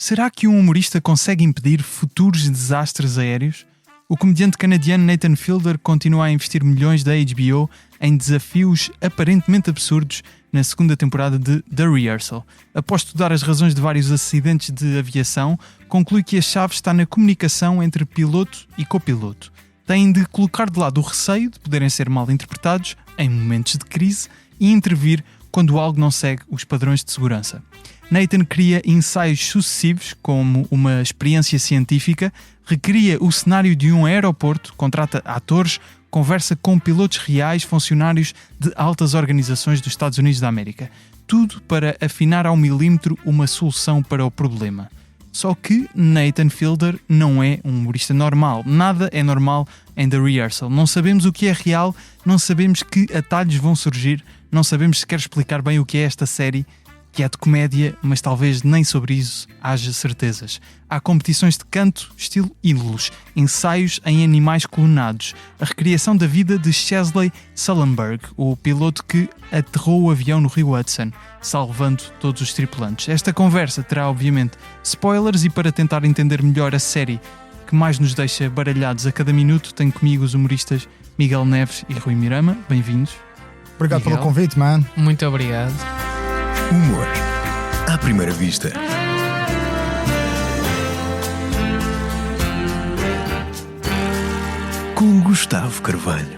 Será que um humorista consegue impedir futuros desastres aéreos? O comediante canadiano Nathan Fielder continua a investir milhões da HBO em desafios aparentemente absurdos na segunda temporada de The Rehearsal. Após estudar as razões de vários acidentes de aviação, conclui que a chave está na comunicação entre piloto e copiloto. Têm de colocar de lado o receio de poderem ser mal interpretados em momentos de crise e intervir quando algo não segue os padrões de segurança. Nathan cria ensaios sucessivos como uma experiência científica, recria o cenário de um aeroporto, contrata atores, conversa com pilotos reais, funcionários de altas organizações dos Estados Unidos da América. Tudo para afinar ao milímetro uma solução para o problema. Só que Nathan Fielder não é um humorista normal. Nada é normal em The Rehearsal. Não sabemos o que é real, não sabemos que atalhos vão surgir, não sabemos se quer explicar bem o que é esta série, que é de comédia, mas talvez nem sobre isso haja certezas. Há competições de canto, estilo ídolos, ensaios em animais clonados, a recriação da vida de Chesley Sullenberg, o piloto que aterrou o avião no Rio Hudson, salvando todos os tripulantes. Esta conversa terá, obviamente, spoilers e para tentar entender melhor a série que mais nos deixa baralhados a cada minuto, tenho comigo os humoristas Miguel Neves e Rui Mirama. Bem-vindos. Obrigado Miguel. pelo convite, man. Muito obrigado. Humor à primeira vista. Com Gustavo Carvalho.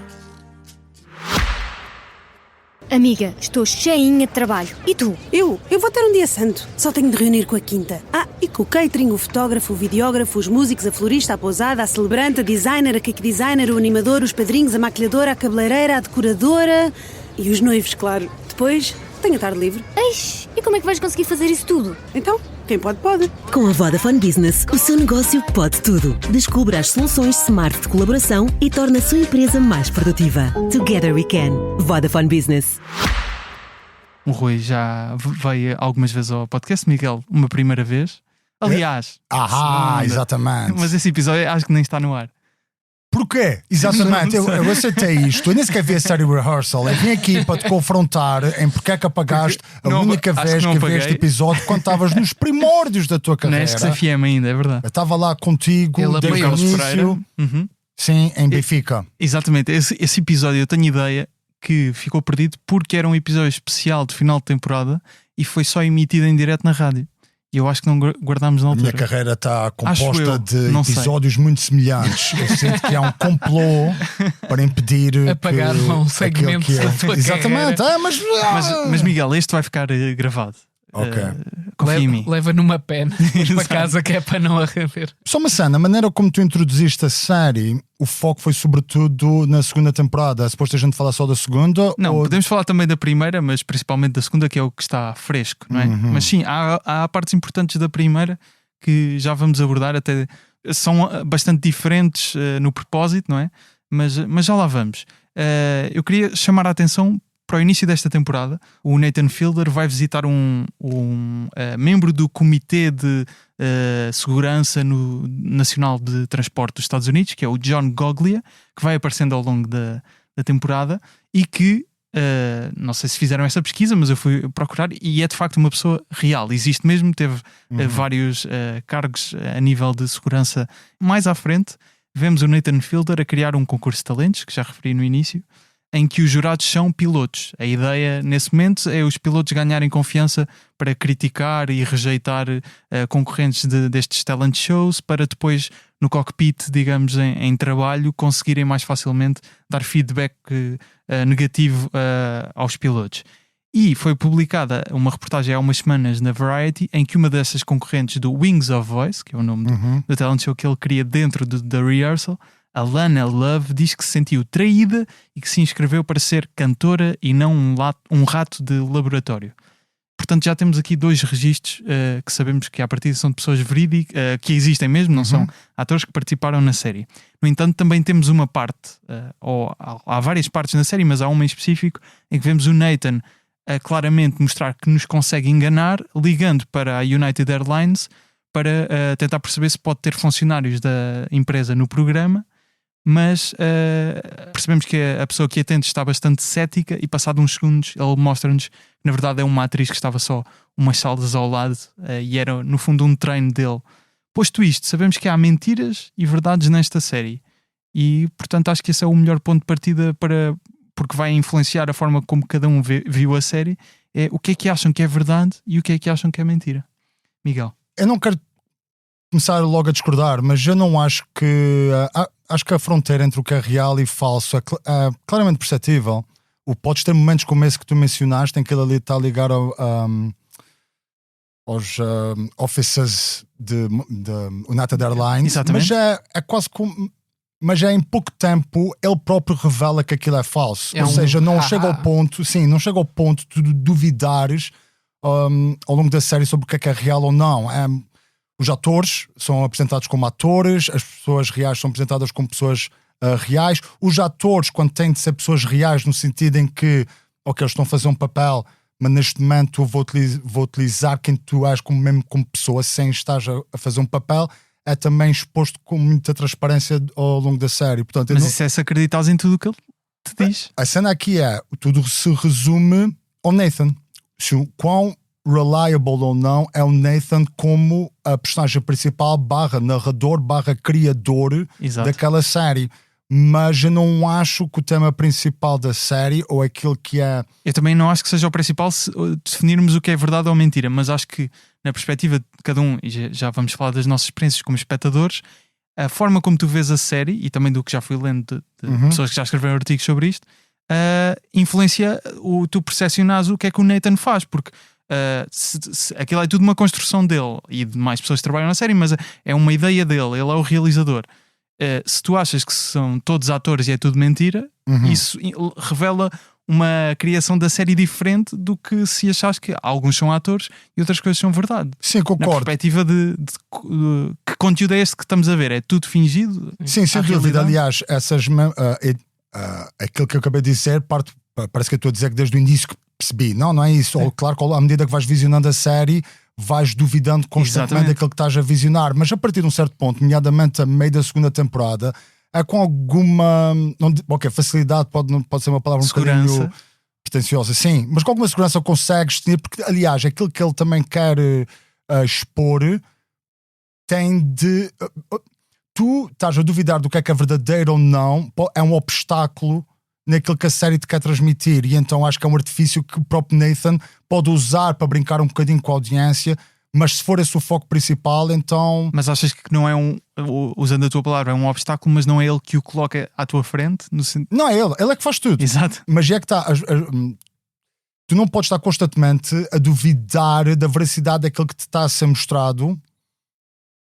Amiga, estou cheinha de trabalho. E tu? Eu vou ter um dia santo. Só tenho de reunir com a quinta. E com o catering, o fotógrafo, o videógrafo, os músicos, a florista, a pousada, a celebrante, a designer, a cake designer, o animador, os padrinhos, a maquilhadora, a cabeleireira, a decoradora e os noivos, claro. Depois, tenho a tarde livre. Eish, e como é que vais conseguir fazer isso tudo? Então, quem pode, pode. Com a Vodafone Business, o seu negócio pode tudo. Descubra as soluções smart de colaboração e torne a sua empresa mais produtiva. Together we can. Vodafone Business. O Rui já veio algumas vezes ao podcast, Miguel, uma primeira vez. Aliás, segunda. Exatamente. Mas esse episódio acho que nem está no ar. Porquê? Exatamente, eu aceitei isto. Eu nem sequer vi a série Rehearsal. Eu vim aqui para te confrontar em porque é que apagaste a única vez que vi este episódio quando estavas nos primórdios da tua carreira. Não é FM ainda, é verdade. Eu estava lá contigo desde o início. Sim, em Benfica. Exatamente, esse episódio eu tenho ideia que ficou perdido porque era um episódio especial de final de temporada e foi só emitido em direto na rádio. E eu acho que não guardámos na A altura. minha carreira está composta de não episódios muito semelhantes. Eu sinto que há um complô para impedir apagar um segmento que é. da tua Exatamente. carreira. Mas Miguel, este vai ficar gravado. Ok. Confia em mim. Leva numa pena para casa que é para não arreber. Só uma cena, a maneira como tu introduziste a série, o foco foi sobretudo na segunda temporada. É suposto a gente falar só da segunda? Não, ou... podemos falar também da primeira, mas principalmente da segunda, que é o que está fresco, não é? Mas sim, há partes importantes da primeira que já vamos abordar, até são bastante diferentes no propósito, não é? Mas já lá vamos. Eu queria chamar a atenção para o início desta temporada. O Nathan Fielder vai visitar um membro do Comitê de Segurança Nacional de Transporte dos Estados Unidos, que é o John Goglia, que vai aparecendo ao longo da temporada e que, não sei se fizeram essa pesquisa, mas eu fui procurar e é de facto uma pessoa real. Existe mesmo, teve vários cargos a nível de segurança. Mais à frente, vemos o Nathan Fielder a criar um concurso de talentos, que já referi no início, em que os jurados são pilotos. A ideia, nesse momento, é os pilotos ganharem confiança para criticar e rejeitar concorrentes destes talent shows, para depois, no cockpit, digamos, em trabalho, conseguirem mais facilmente dar feedback negativo aos pilotos. E foi publicada uma reportagem há umas semanas na Variety, em que uma dessas concorrentes do Wings of Voice, que é o nome do talent show que ele cria dentro de The Rehearsal, a Lana Love, diz que se sentiu traída e que se inscreveu para ser cantora e não um rato de laboratório. Portanto, já temos aqui dois registros que sabemos que à partida são de pessoas verídicas, que existem mesmo, não são atores que participaram na série. No entanto, também temos uma parte, ou há várias partes na série, mas há uma em específico em que vemos o Nathan claramente mostrar que nos consegue enganar, ligando para a United Airlines para tentar perceber se pode ter funcionários da empresa no programa, mas percebemos que a pessoa que atende está bastante cética e passado uns segundos ele mostra-nos que na verdade é uma atriz que estava só umas salas ao lado e era no fundo um treino dele. Posto isto, sabemos que há mentiras e verdades nesta série e portanto acho que esse é o melhor ponto de partida porque vai influenciar a forma como cada um viu a série, é o que é que acham que é verdade e o que é que acham que é mentira. Miguel? Eu não quero começar logo a discordar, mas eu não acho que... acho que a fronteira entre o que é real e falso é claramente perceptível. Podes ter momentos como esse que tu mencionaste, em que ele ali está a ligar aos officers de United Airlines. Exatamente. Mas é quase como... Mas já em pouco tempo ele próprio revela que aquilo é falso. Ou seja, não chega ao ponto, não chega ao ponto de duvidares ao longo da série sobre o que é real ou não. Os atores são apresentados como atores, as pessoas reais são apresentadas como pessoas reais. Os atores, quando têm de ser pessoas reais, no sentido em que, ok, eles estão a fazer um papel, mas neste momento vou utilizar quem tu és mesmo como pessoa, sem estar a fazer um papel, é também exposto com muita transparência ao longo da série. Portanto, mas isso é se acreditares em tudo o que ele te diz. A cena aqui tudo se resume ao Nathan. Quão reliable ou não é o Nathan como a personagem principal / narrador / criador daquela série. Mas eu não acho que o tema principal da série ou aquilo que é... Eu também não acho que seja o principal se definirmos o que é verdade ou mentira, mas acho que na perspectiva de cada um, e já vamos falar das nossas experiências como espectadores, a forma como tu vês a série, e também do que já fui lendo de pessoas que já escreveram artigos sobre isto, influencia tu percepcionares o que é que o Nathan faz, porque aquilo é tudo uma construção dele e de mais pessoas que trabalham na série, mas é uma ideia dele, ele é o realizador. Se tu achas que são todos atores e é tudo mentira, isso revela uma criação da série diferente do que se achas que alguns são atores e outras coisas são verdade. Sim, concordo. Na perspectiva de que conteúdo é este que estamos a ver? É tudo fingido? Sim, sem dúvida. Aliás, aquilo que eu acabei de dizer, parece que eu estou a dizer que desde o início que percebi. Não é isso. Claro que à medida que vais visionando a série, vais duvidando constantemente daquilo que estás a visionar, mas a partir de um certo ponto, nomeadamente a meio da segunda temporada, é com alguma facilidade, pode ser uma palavra um bocadinho pretenciosa, sim, mas com alguma segurança consegues ter, porque aliás aquilo que ele também quer expor tem de... tu estás a duvidar do que é verdadeiro ou não, é um obstáculo naquilo que a série te quer transmitir, e então acho que é um artifício que o próprio Nathan pode usar para brincar um bocadinho com a audiência, mas se for esse o foco principal, então... Mas achas que não é usando a tua palavra, é um obstáculo, mas não é ele que o coloca à tua frente? Não é ele é que faz tudo. Exato. Mas é que está... tu não podes estar constantemente a duvidar da veracidade daquilo que te está a ser mostrado,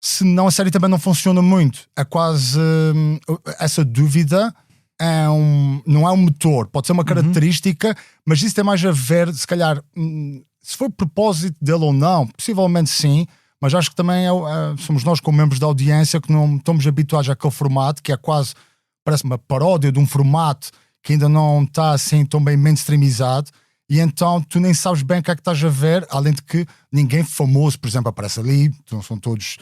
senão a série também não funciona muito. É quase... essa dúvida... não é um motor, pode ser uma característica, mas isso tem mais a ver, se calhar, se foi propósito dele ou não, possivelmente sim, mas acho que também somos nós como membros da audiência que não estamos habituados àquele formato, que é quase, parece uma paródia de um formato que ainda não está assim tão bem mainstreamizado, e então tu nem sabes bem o que é que estás a ver, além de que ninguém famoso, por exemplo, aparece ali, então são todos,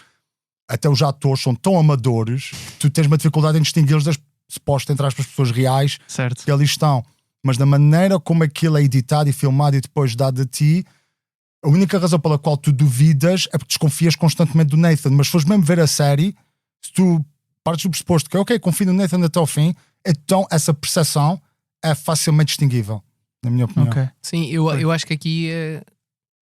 até os atores são tão amadores, que tu tens uma dificuldade em distingui-los das suposto entre as pessoas reais certo. Que ali estão, mas da maneira como aquilo é editado e filmado e depois dado a ti, a única razão pela qual tu duvidas é porque desconfias constantemente do Nathan. Mas se fores mesmo ver a série, se tu partes do pressuposto que ok, confio no Nathan até ao fim, então essa percepção é facilmente distinguível, na minha opinião. Okay. Sim, eu acho que aqui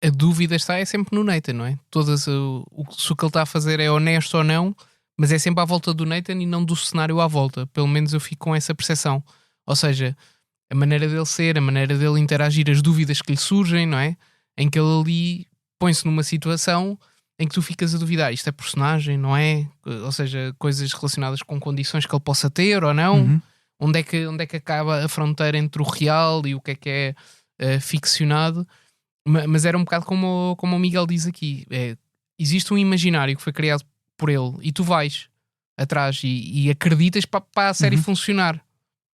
a dúvida é sempre no Nathan, não é? Se o que ele está a fazer é honesto ou não, mas é sempre à volta do Nathan e não do cenário à volta. Pelo menos eu fico com essa percepção. Ou seja, a maneira dele ser, a maneira dele interagir, as dúvidas que lhe surgem, não é? Em que ele ali põe-se numa situação em que tu ficas a duvidar. Isto é personagem, não é? Ou seja, coisas relacionadas com condições que ele possa ter ou não. Onde é que acaba a fronteira entre o real e o que é ficcionado. Mas era um bocado como o Miguel diz aqui. Existe um imaginário que foi criado por ele e tu vais atrás e acreditas para a série funcionar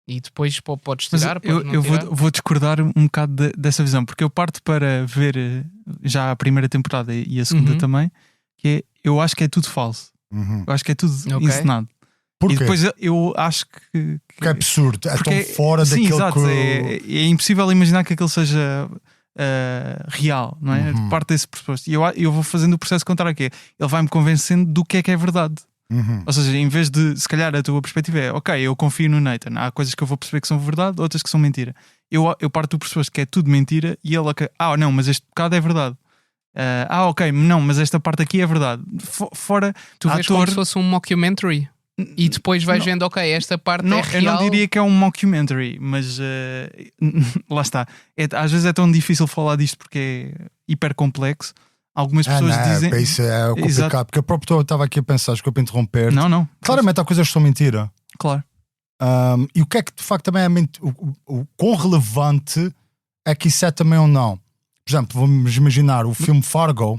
e depois podes tirar. Eu vou discordar um bocado dessa visão, porque eu parto para ver já a primeira temporada e a segunda também, que eu acho que é tudo falso. Eu acho que é tudo encenado. Porquê? E depois eu acho que é absurdo, é tão fora sim, daquilo exato, que... é impossível imaginar que aquilo seja real, não é? Parte desse pressuposto. E eu vou fazendo o processo contrário, que é, ele vai-me convencendo do que é verdade. Ou seja, em vez de, se calhar a tua perspectiva é, ok, eu confio no Nathan, há coisas que eu vou perceber que são verdade, outras que são mentira. Eu parto do pressuposto que é tudo mentira e ele, não, mas este bocado é verdade. Ok, não, mas esta parte aqui é verdade. Fora, tu vês como se fosse um mockumentary e depois vais vendo, ok, esta parte é real. Eu não diria que é um mockumentary, mas lá está. Às vezes é tão difícil falar disto porque é hiper complexo. Algumas pessoas dizem. Isso é complicado, exato. Porque a própria eu estava aqui a pensar, desculpa interromper. Não. Claramente há coisas que são mentira. Claro. E o que é que de facto também é o quão relevante é que isso é também ou não? Por exemplo, vamos imaginar o filme Fargo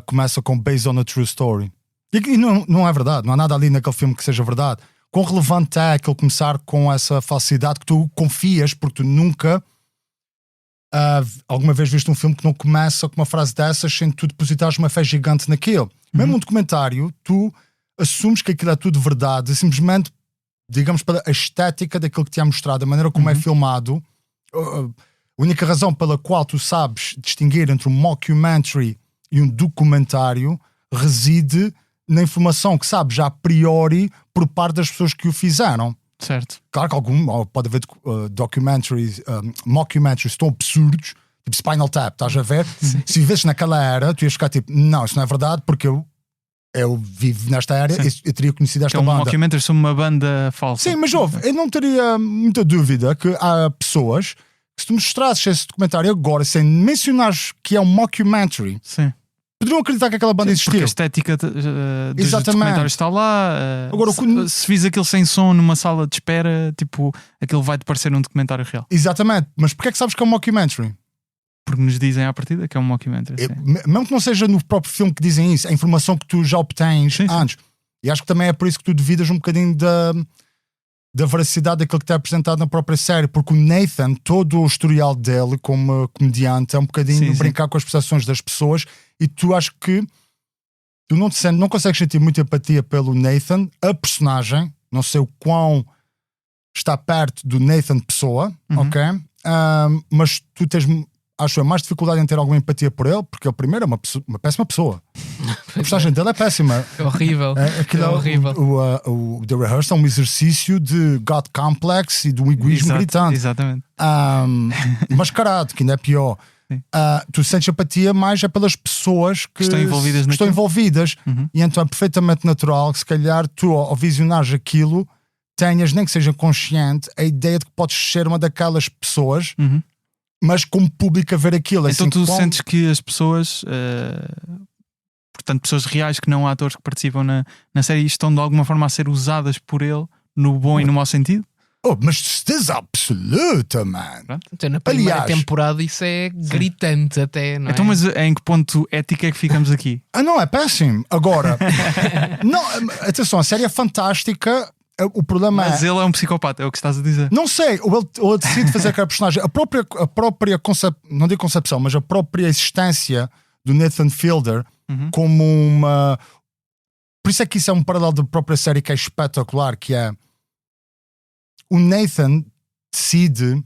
começa com Based on a True Story. E não é verdade, não há nada ali naquele filme que seja verdade. Quão relevante é aquele começar com essa falsidade que tu confias, porque tu nunca alguma vez viste um filme que não começa com uma frase dessas sem tu depositares uma fé gigante naquilo. Mesmo um documentário, tu assumes que aquilo é tudo verdade, simplesmente, digamos, pela estética daquilo que te é mostrado, a maneira como é filmado. A única razão pela qual tu sabes distinguir entre um mockumentary e um documentário reside na informação que sabes já a priori por parte das pessoas que o fizeram. Certo. Claro que pode haver documentaries, mockumentaries tão absurdos, tipo Spinal Tap, estás a ver? Se vivesses naquela era, tu ias ficar tipo, não, isso não é verdade, porque eu vivo nesta era e eu teria conhecido esta banda. Mockumentary sobre uma banda falsa. Sim, mas eu não teria muita dúvida que há pessoas que se tu mostrasses esse documentário agora sem mencionares que é um mockumentary, poderiam acreditar que aquela banda existia. Porque a estética dos documentários está lá. Agora, se fiz aquilo sem som numa sala de espera, tipo, aquilo vai-te parecer um documentário real. Exatamente, mas porquê é que sabes que é um mockumentary? Porque nos dizem à partida que é um mockumentary. Mesmo que não seja no próprio filme que dizem isso, a informação que tu já obtens antes. E acho que também é por isso que tu duvidas um bocadinho da veracidade daquilo que está apresentado na própria série, porque o Nathan, todo o historial dele como comediante, é um bocadinho brincar com as percepções das pessoas, e tu acho que tu não consegues sentir muita empatia pelo Nathan, a personagem, não sei o quão está perto do Nathan pessoa, ok? Mas tu tens, acho, mais dificuldade em ter alguma empatia por ele, porque ele primeiro é uma péssima pessoa. A personagem dele é péssima. É horrível. É horrível. O The Rehearsal é um exercício de God Complex e do egoísmo gritante. Exatamente. Mascarado, que ainda é pior. Tu sentes empatia mais pelas pessoas que estão envolvidas. E então é perfeitamente natural que se calhar tu, ao visionares aquilo, tenhas, nem que seja consciente, a ideia de que podes ser uma daquelas pessoas, mas como público a ver aquilo. Então assim, tu sentes que as pessoas, portanto pessoas reais que não atores que participam na série, estão de alguma forma a ser usadas por ele no bom e no mau sentido? Mas certeza absoluta, mano. Então na primeira temporada isso é gritante até, não é? Então, mas em que ponto ético é que ficamos aqui? Não, é péssimo. Agora, não, atenção, a série é fantástica. O problema mas ele é um psicopata, é o que estás a dizer. Não sei, ou ele decide fazer aquela personagem. A própria não digo concepção, mas a própria existência do Nathan Fielder como uma... Por isso é que isso é um paralelo da própria série que é espetacular, que é o Nathan decide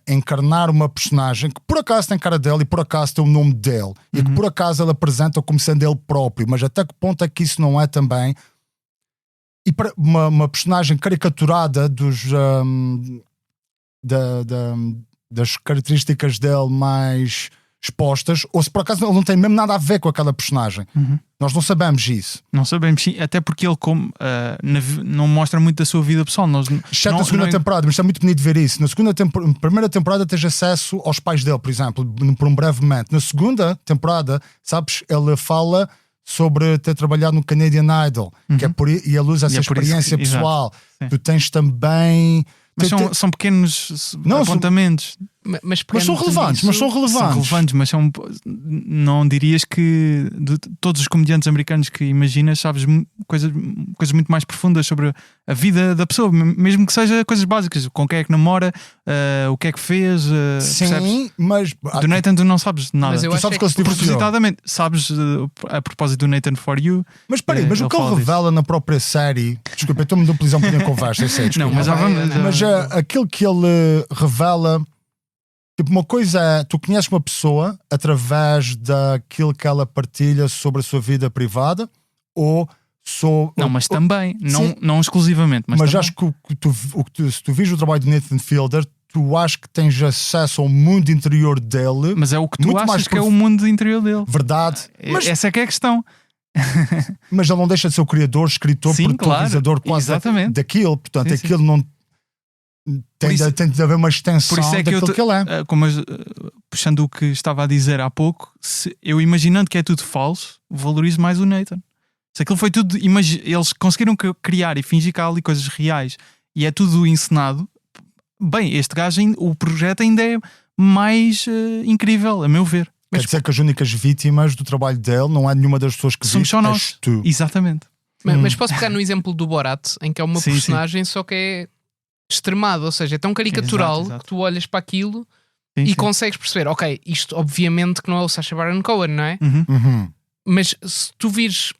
encarnar uma personagem que por acaso tem cara dele e por acaso tem o nome dele e que por acaso ele apresenta como sendo ele próprio, mas até que ponto é que isso não é também e para uma personagem caricaturada das características dele mais expostas, ou se por acaso ele não tem mesmo nada a ver com aquela personagem. Nós não sabemos isso. Não sabemos, sim, até porque ele não mostra muito da sua vida pessoal. Exceto na segunda temporada, mas é muito bonito ver isso. Na primeira temporada tens acesso aos pais dele, por exemplo, por um breve momento. Na segunda temporada, sabes, ele fala sobre ter trabalhado no Canadian Idol, que é e ele usa essa experiência pessoal. Tu tens também... Mas são pequenos apontamentos. Mas são relevantes, São relevantes, mas não dirias que de todos os comediantes americanos que imaginas, sabes coisas muito mais profundas sobre a vida da pessoa, mesmo que seja coisas básicas, com quem é que namora, o que é que fez. Sim, percebes? mas do Nathan tu não sabes nada. Mas eu tu acho sabes que se divorciou. Propositadamente, sabes a propósito do Nathan For You. Mas peraí, mas o que ele revela na própria série, desculpa, eu estou-me a monopolizar um pouquinho a conversa, não, mas já vamos. Mas aquilo que ele revela, tipo, uma coisa é, tu conheces uma pessoa através daquilo que ela partilha sobre a sua vida privada, ou não, mas também, não exclusivamente. Mas acho que se tu vires o trabalho de Nathan Fielder, tu achas que tens acesso ao mundo interior dele. Mas é o que tu achas que é o mundo interior dele. Verdade. Mas essa é que é a questão. Mas ele não deixa de ser o criador, escritor, produtor, realizador quase daquilo. Portanto, aquilo não tem de haver uma extensão daquilo que ele é. Puxando o que estava a dizer há pouco, eu imaginando que é tudo falso, valorizo mais o Nathan. Se aquilo foi tudo, eles conseguiram criar e fingir que há ali coisas reais e é tudo encenado, bem, este gajo, o projeto ainda é mais incrível, a meu ver. Quer dizer que as únicas vítimas do trabalho dele não é nenhuma das pessoas que somos só nós. Tu. Exatamente. Mas posso pegar no exemplo do Borat, em que é uma personagem só que é extremado, ou seja, é tão caricatural exato. Que tu olhas para aquilo e consegues perceber, ok, isto obviamente que não é o Sacha Baron Cohen, não é? Uhum. Mas se tu vires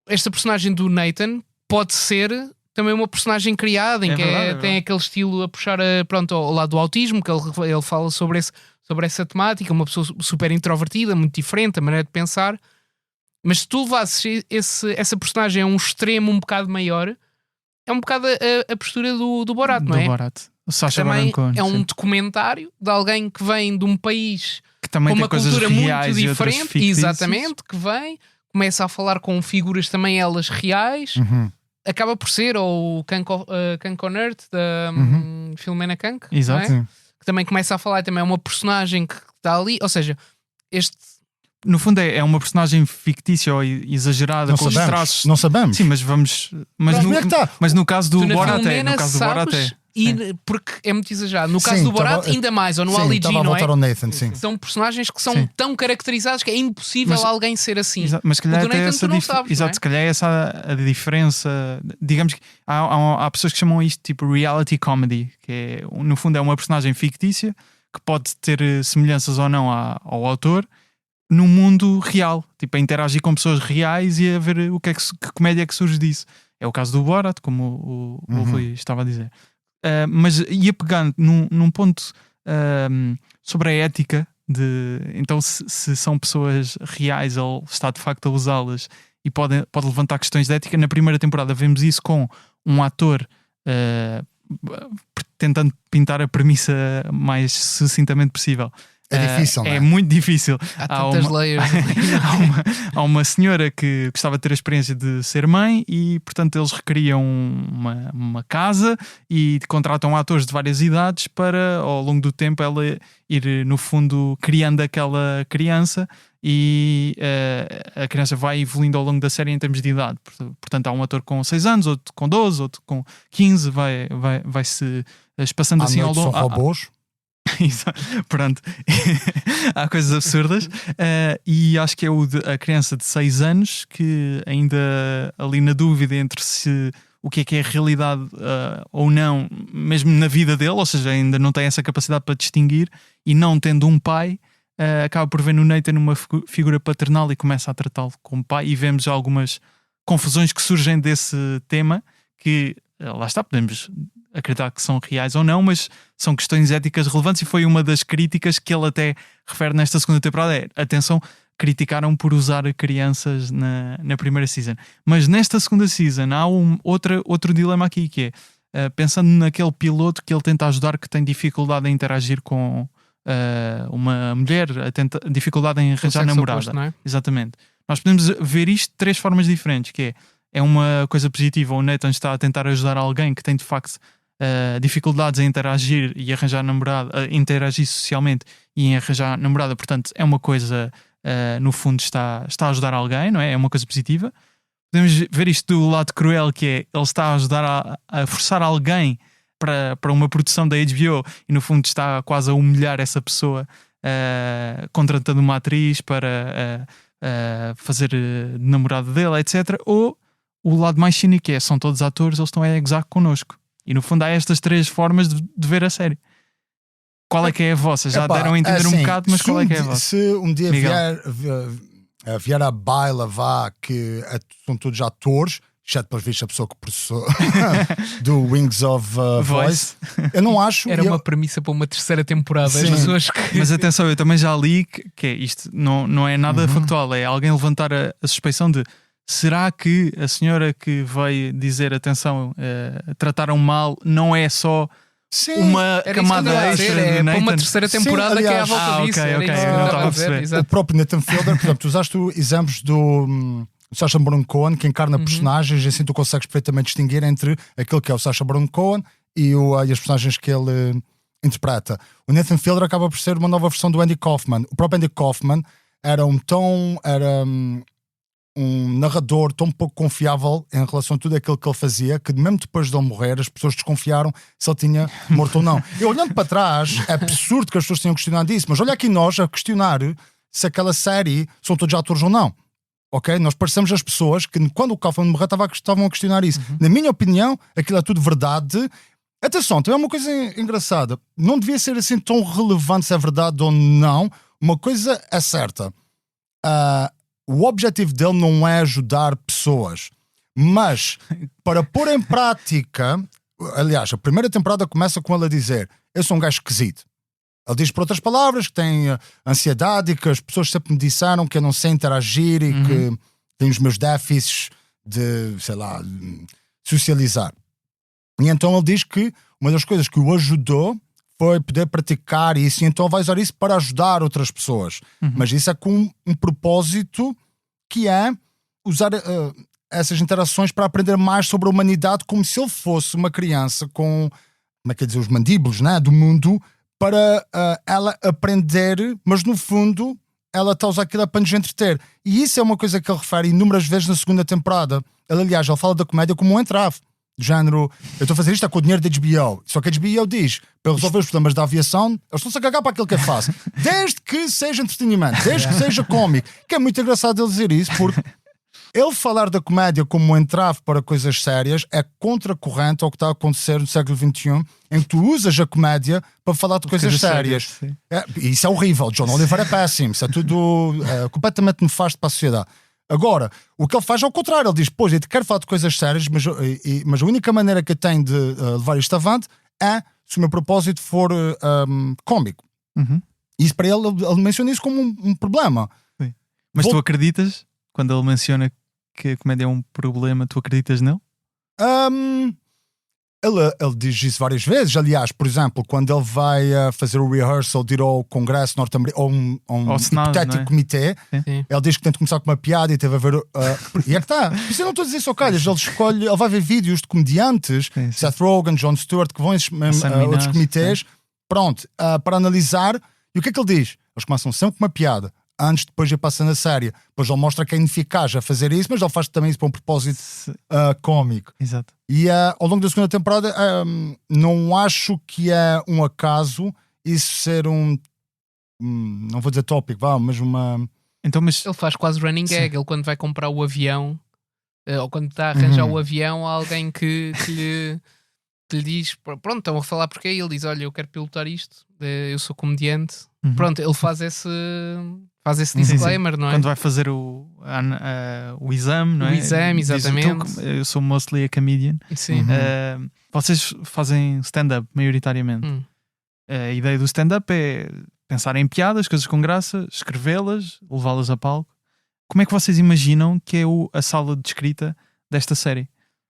esta personagem do Nathan, pode ser também uma personagem criada em que tem aquele estilo a puxar pronto, ao lado do autismo, que ele fala sobre essa temática, uma pessoa super introvertida, muito diferente, a maneira de pensar. Mas se tu levasses essa personagem a um extremo um bocado maior, é um bocado a postura do Borat, não é? Do Borat. O Sacha Baron Cohen, é um documentário de alguém que vem de um país que também com uma cultura muito diferente, exatamente, que vem, começa a falar com figuras também elas reais, acaba por ser ou o Kank on Earth da Philomena Kank, exato, não é? Que também começa a falar, também é uma personagem que está ali, ou seja, no fundo é uma personagem fictícia ou exagerada, com os traços. Não sabemos. Sim, mas no caso do Borat porque é muito exagerado. No caso do Borat, ainda mais, ou no Ali G, não é? Ao Nathan, são personagens que são tão caracterizados que é impossível alguém ser assim. Mas se calhar Nathan, essa se calhar essa a diferença. Digamos que há pessoas que chamam isto tipo reality comedy, que é, no fundo é uma personagem fictícia que pode ter semelhanças ou não ao autor no mundo real, tipo a interagir com pessoas reais e a ver que comédia é que surge disso. É o caso do Borat, como o Rui estava a dizer. Mas ia pegando num ponto sobre a ética de então se são pessoas reais, ele está de facto a usá-las e pode levantar questões de ética. Na primeira temporada vemos isso com um ator tentando pintar a premissa mais sucintamente possível. É difícil, não é? É muito difícil. Há tantas layers. Há uma senhora que gostava de ter a experiência de ser mãe e, portanto, eles recriam uma casa e contratam atores de várias idades para, ao longo do tempo, ela ir, no fundo, criando aquela criança e a criança vai evoluindo ao longo da série em termos de idade. Portanto, há um ator com 6 anos, outro com 12, outro com 15, vai-se espaçando assim ao longo. São robôs. Pronto. Há coisas absurdas e acho que é a criança de 6 anos que ainda ali na dúvida entre se o que é realidade ou não, mesmo na vida dele, ou seja, ainda não tem essa capacidade para distinguir e não tendo um pai, acaba por ver no Nathan uma figura paternal e começa a tratá-lo como pai e vemos algumas confusões que surgem desse tema que, lá está, podemos acreditar que são reais ou não, mas são questões éticas relevantes e foi uma das críticas que ele até refere nesta segunda temporada. Atenção, criticaram por usar crianças na primeira season. Mas nesta segunda season há outro dilema aqui, que é pensando naquele piloto que ele tenta ajudar, que tem dificuldade em interagir com uma mulher, dificuldade em arranjar namorada. Oposto, não é? Exatamente. Nós podemos ver isto de 3 formas diferentes, que é uma coisa positiva. O Nathan está a tentar ajudar alguém que tem de facto dificuldades em interagir e arranjar namorada, interagir socialmente e em arranjar namorada, portanto é uma coisa, no fundo está a ajudar alguém, não é? É uma coisa positiva. Podemos ver isto do lado cruel, que é ele está a ajudar a forçar alguém para uma produção da HBO e no fundo está quase a humilhar essa pessoa, contratando uma atriz para fazer namorado dele, etc. Ou o lado mais cínico, que são todos atores, eles estão a gozar connosco. E no fundo há estas 3 formas de ver a série. Qual é que é a vossa? Já deram a entender um bocado, mas qual é que é a vossa? Se um dia vier a baila, que são todos atores, exceto pelos vistos a pessoa que processou do Wings of Voice. Eu não acho. Era uma premissa para uma 3ª temporada. As pessoas que... Mas atenção, eu também já li que é isto, não é nada factual, é alguém levantar a suspeição de: será que a senhora que veio dizer atenção, trataram mal, não é só uma camada extra? É para uma 3ª temporada. Sim, aliás, que é à volta disso. Não estava a perceber. O próprio Nathan Fielder, por exemplo, tu usaste exemplos do Sacha Baron Cohen, que encarna personagens, e assim tu consegues perfeitamente distinguir entre aquele que é o Sacha Baron Cohen e as personagens que ele interpreta. O Nathan Fielder acaba por ser uma nova versão do Andy Kaufman. O próprio Andy Kaufman era um narrador tão pouco confiável em relação a tudo aquilo que ele fazia, que mesmo depois de ele morrer as pessoas desconfiaram se ele tinha morto ou não. E olhando para trás, é absurdo que as pessoas tenham questionado isso, mas olha aqui nós a questionar se aquela série são todos atores ou não. Ok? Nós parecemos as pessoas que quando o Kaufman morreu estavam a questionar isso. Na minha opinião, aquilo é tudo verdade. Atenção, também é uma coisa engraçada. Não devia ser assim tão relevante se é verdade ou não. Uma coisa é certa. O objetivo dele não é ajudar pessoas, mas para pôr em prática, aliás, a primeira temporada começa com ele a dizer: eu sou um gajo esquisito. Ele diz, por outras palavras, que tem ansiedade e que as pessoas sempre me disseram que eu não sei interagir e que tenho os meus déficits de, sei lá, socializar. E então ele diz que uma das coisas que o ajudou foi poder praticar isso, e então vai usar isso para ajudar outras pessoas. Mas isso é com um propósito, que é usar essas interações para aprender mais sobre a humanidade, como se ele fosse uma criança com, como é que é dizer, os mandíbulos, né, do mundo, para ela aprender, mas no fundo ela está a usar aquilo para nos entreter. E isso é uma coisa que ele refere inúmeras vezes na 2ª temporada. Aliás, ele fala da comédia como um entrave. Do género, eu estou a fazer isto com o dinheiro da HBO. Só que a HBO diz, para resolver os problemas da aviação, eles estão-se a cagar para aquilo que eu faço. Desde que seja entretenimento, desde que seja cómico. Que é muito engraçado ele dizer isso, porque ele falar da comédia como um entrave para coisas sérias é contracorrente ao que está a acontecer no século XXI, em que tu usas a comédia para falar de coisas sérias. Isso é horrível. John Oliver é péssimo. Isso é tudo completamente nefasto para a sociedade. Agora, o que ele faz é ao contrário. Ele diz, pois, eu quero falar de coisas sérias, mas a única maneira que eu tenho de levar isto avante é se o meu propósito for cómico. E isso para ele menciona isso como um problema. Sim. Mas tu acreditas, quando ele menciona que a comédia é um problema, tu acreditas nele? Ele diz isso várias vezes. Aliás, por exemplo, quando ele vai fazer o rehearsal de ir ao Congresso norte-americano, ou um hipotético comitê, ele diz que tem de começar com uma piada e teve a ver. E é que está. Isso eu não estou a dizer só calhas. Ele vai ver vídeos de comediantes, Seth Rogen, Jon Stewart, que vão a esses outros comitês, pronto, para analisar. E o que é que ele diz? Eles começam sempre com uma piada, antes depois de ir passando a séria. Depois ele mostra que é ineficaz a fazer isso, mas ele faz também isso para um propósito cómico. Exato. E ao longo da 2ª temporada não acho que é um acaso isso ser não vou dizer tópico, mas uma... Então, mas ele faz quase running gag. Ele quando vai comprar o avião, ou quando está a arranjar o avião, há alguém que lhe diz, pronto, estão a falar porque ele diz, olha, eu quero pilotar isto, eu sou comediante. Pronto, ele faz esse disclaimer, não é? Quando vai fazer o exame, não é? O exame, exatamente. Diz, eu sou mostly a comedian. Sim. Vocês fazem stand-up, maioritariamente. A ideia do stand-up é pensar em piadas, coisas com graça, escrevê-las, levá-las a palco. Como é que vocês imaginam que é a sala de escrita desta série?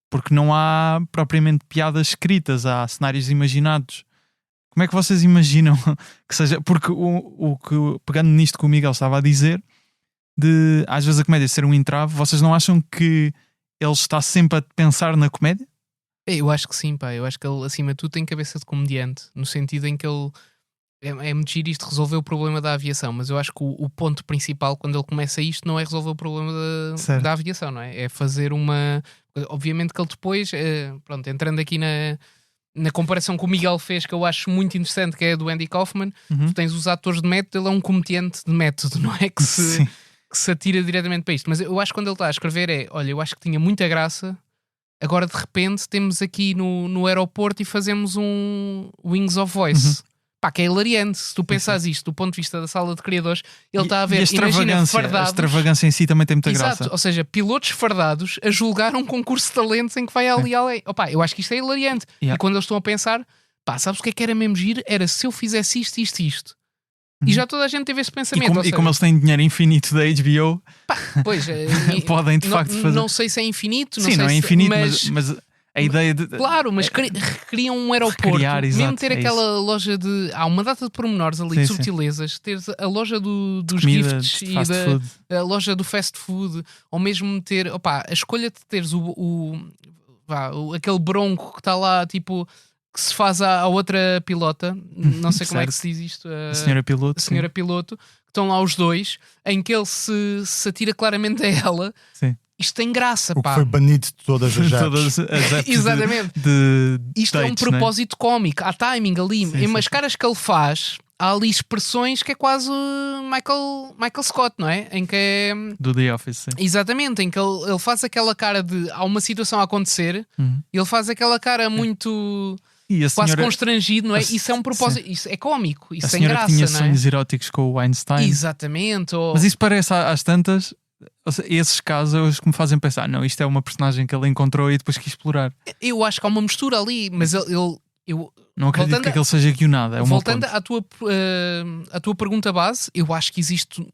Porque não há propriamente piadas escritas, há cenários imaginados. Como é que vocês imaginam que seja? Porque pegando nisto que o Miguel estava a dizer, de às vezes a comédia ser um entrave, vocês não acham que ele está sempre a pensar na comédia? Eu acho que sim, pá. Eu acho que ele, acima de tudo, tem cabeça de comediante, no sentido em que ele é muito giro isto, resolver o problema da aviação, mas eu acho que o ponto principal quando ele começa isto não é resolver o problema da aviação, não é? É fazer uma... Obviamente que ele depois, pronto, entrando aqui na comparação que o Miguel fez, que eu acho muito interessante, que é a do Andy Kaufman, tu tens os atores de método, ele é um comediante de método, não é? Que se atira diretamente para isto. Mas eu acho que quando ele está a escrever olha, eu acho que tinha muita graça, agora de repente temos aqui no aeroporto e fazemos um Wings of Voice. Pá, que é hilariante. Se tu pensares isto do ponto de vista da sala de criadores, ele está a ver, imagina, fardados. A extravagância em si também tem muita graça. Ou seja, pilotos fardados a julgar um concurso de talentos em que vai ali além. Opa, eu acho que isto é hilariante. E quando eles estão a pensar, pá, sabes o que era mesmo giro? Era se eu fizesse isto. E já toda a gente teve esse pensamento. E como eles têm dinheiro infinito da HBO, pá, pois, podem de facto fazer. Não sei se é infinito. Sim, não é infinito, mas a ideia de... Claro, mas criam um aeroporto. Recriar, exato, mesmo ter aquela loja de... Há uma data de pormenores ali, de subtilezas. Teres a loja dos comida, gifts e a loja do fast food. Ou mesmo ter... Opa, a escolha de teres aquele bronco que está lá, tipo... Que se faz à outra pilota. Não sei como é que se diz isto. A senhora piloto. A senhora piloto. Que estão lá os dois. Em que ele se atira claramente a ela. Sim. Isto tem graça, o pá. que foi banido de todas as apps. Exatamente. Isto dates, é um propósito cómico. Há timing ali. Mas caras que ele faz, há ali expressões que é quase Michael Scott, não é? Em que é... Do The Office, sim. Exatamente. Em que ele faz aquela cara de... Há uma situação a acontecer e ele faz aquela cara muito... quase constrangido, não é? Isso é um propósito. Isso é cómico. Isso tem graça, que tinha não é? sonhos eróticos com o Einstein. Exatamente. Mas isso parece às tantas... Esses casos que me fazem pensar, não, isto é uma personagem que ele encontrou e depois quis explorar. Eu acho que há uma mistura ali, mas eu não acredito que aquele seja guionado. Voltando à tua pergunta base, eu acho que existe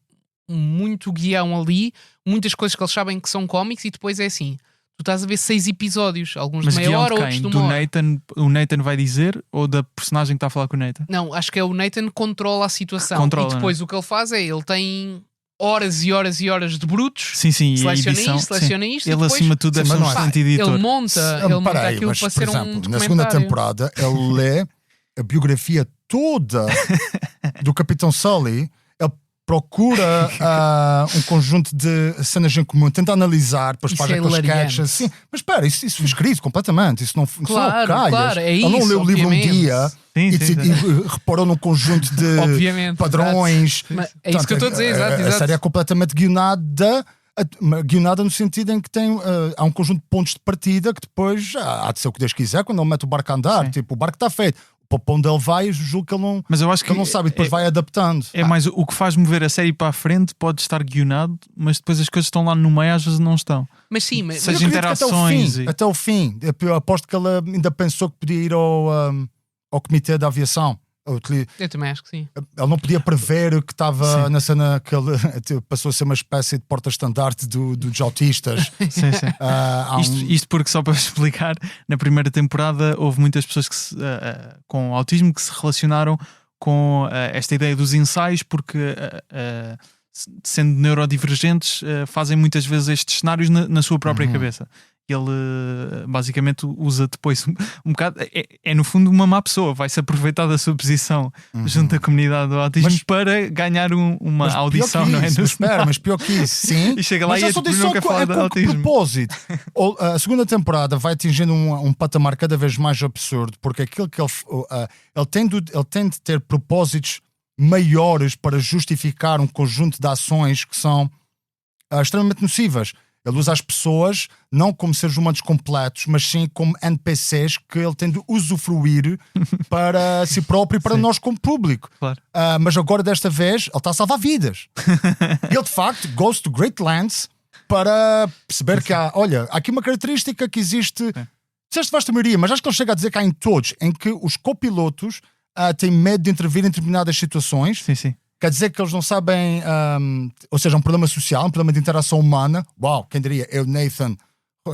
muito guião ali, muitas coisas que eles sabem que são cómics, e depois é assim: tu estás a ver 6 episódios, alguns de meia hora, outros de uma hora. O Nathan vai dizer, ou da personagem que está a falar com o Nathan? Não, acho que é o Nathan que controla a situação. E depois o que ele faz é, ele tem horas e horas e horas de brutos. Sim, seleciona isto. Ele, acima de tudo, deve ser um excelente editor. Ele monta aquilo para ser um documentário. Na segunda temporada, ele lê a biografia toda do Capitão Sully. Ele procura um conjunto de cenas em comum, tenta analisar, depois faz aqueles sketches assim. Mas espera, isso foi escrito completamente. Isso não claro, claro, é isso. Ele não leu o livro um dia e reparou num conjunto de padrões. É isso que eu estou a dizer, exato. A série é completamente guionada no sentido em que há um conjunto de pontos de partida que depois há de ser o que Deus quiser quando ele mete o barco a andar. Tipo, o barco está feito. Para onde ele vai, eu julgo que ele não, mas eu acho que ele não sabe e depois vai adaptando. É mais o que faz mover a série para a frente, pode estar guionado, mas depois as coisas estão lá no meio, às vezes não estão. Mas sim, mas seja interações. Até o fim. Eu aposto que ele ainda pensou que podia ir ao comitê da aviação. Eu também acho que sim. Ele não podia prever que estava na cena que ele passou a ser uma espécie de porta-estandarte dos autistas. Sim. Isto porque, só para explicar, na primeira temporada houve muitas pessoas com autismo que se relacionaram com esta ideia dos ensaios, porque sendo neurodivergentes fazem muitas vezes estes cenários na sua própria cabeça. Ele basicamente usa depois um bocado, no fundo uma má pessoa, vai-se aproveitar da sua posição junto à comunidade do autismo para ganhar uma audição, não é? Mas pior que isso, sim. E chega lá e não quer falar de autismo. Propósito. A segunda temporada vai atingindo um patamar cada vez mais absurdo, porque aquilo que ele tem de ter propósitos maiores para justificar um conjunto de ações que são extremamente nocivas. Ele usa as pessoas não como seres humanos completos, mas sim como NPCs que ele tem de usufruir para si próprio e para nós como público. Claro. Mas agora, desta vez, ele está a salvar vidas. Ele, de facto, goes to great lengths para perceber que há aqui uma característica que existe. Disseste vasta maioria, mas acho que ele chega a dizer que há em todos, em que os copilotos têm medo de intervir em determinadas situações. Sim. Quer dizer que eles não sabem, ou seja, um problema social, um problema de interação humana. Uau, quem diria? Eu, Nathan,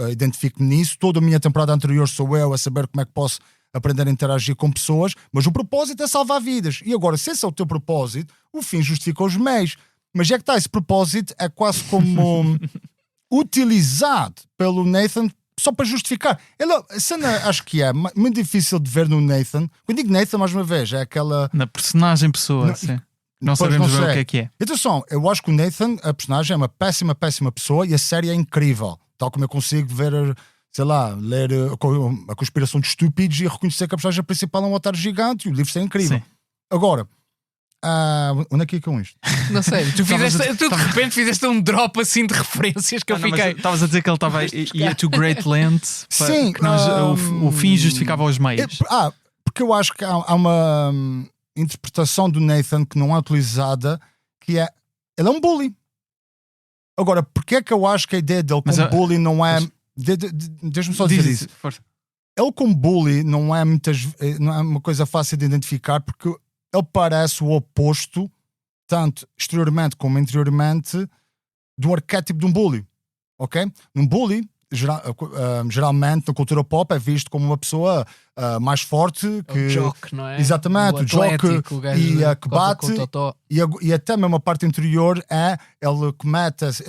identifico-me nisso. Toda a minha temporada anterior sou eu a saber como é que posso aprender a interagir com pessoas, mas o propósito é salvar vidas. E agora, se esse é o teu propósito, o fim justifica os meios. Mas é que está, esse propósito é quase como utilizado pelo Nathan só para justificar. A cena acho que é muito difícil de ver no Nathan. Quando digo Nathan, mais uma vez, é aquela... Na personagem pessoa, sim. Não sabemos bem o que é. Atenção, eu acho que o Nathan, a personagem, é uma péssima pessoa e a série é incrível. Tal como eu consigo ver sei lá, ler A Conspiração de Estúpidos e reconhecer que a personagem principal é um otário gigante e o livro é incrível. Sim. Agora, onde é que é com isto? Não sei, tu de repente fizeste um drop assim de referências que eu fiquei. Estavas a dizer que ele ia to great lengths. Sim, que o fim justificava os meios. Porque eu acho que há uma interpretação do Nathan que não é utilizada, que é, ele é um bully. Agora, porque é que eu acho que a ideia dele como bully não é... Deixa-me só dizer isso. Ele como bully não é uma coisa fácil de identificar, porque ele parece o oposto, tanto exteriormente como interiormente, do arquétipo de um bully. Ok? Um bully, geralmente na cultura pop, é visto como uma pessoa mais forte que... O jock, não é? Exatamente, o jock e a que bate e até mesmo a parte interior ele comete as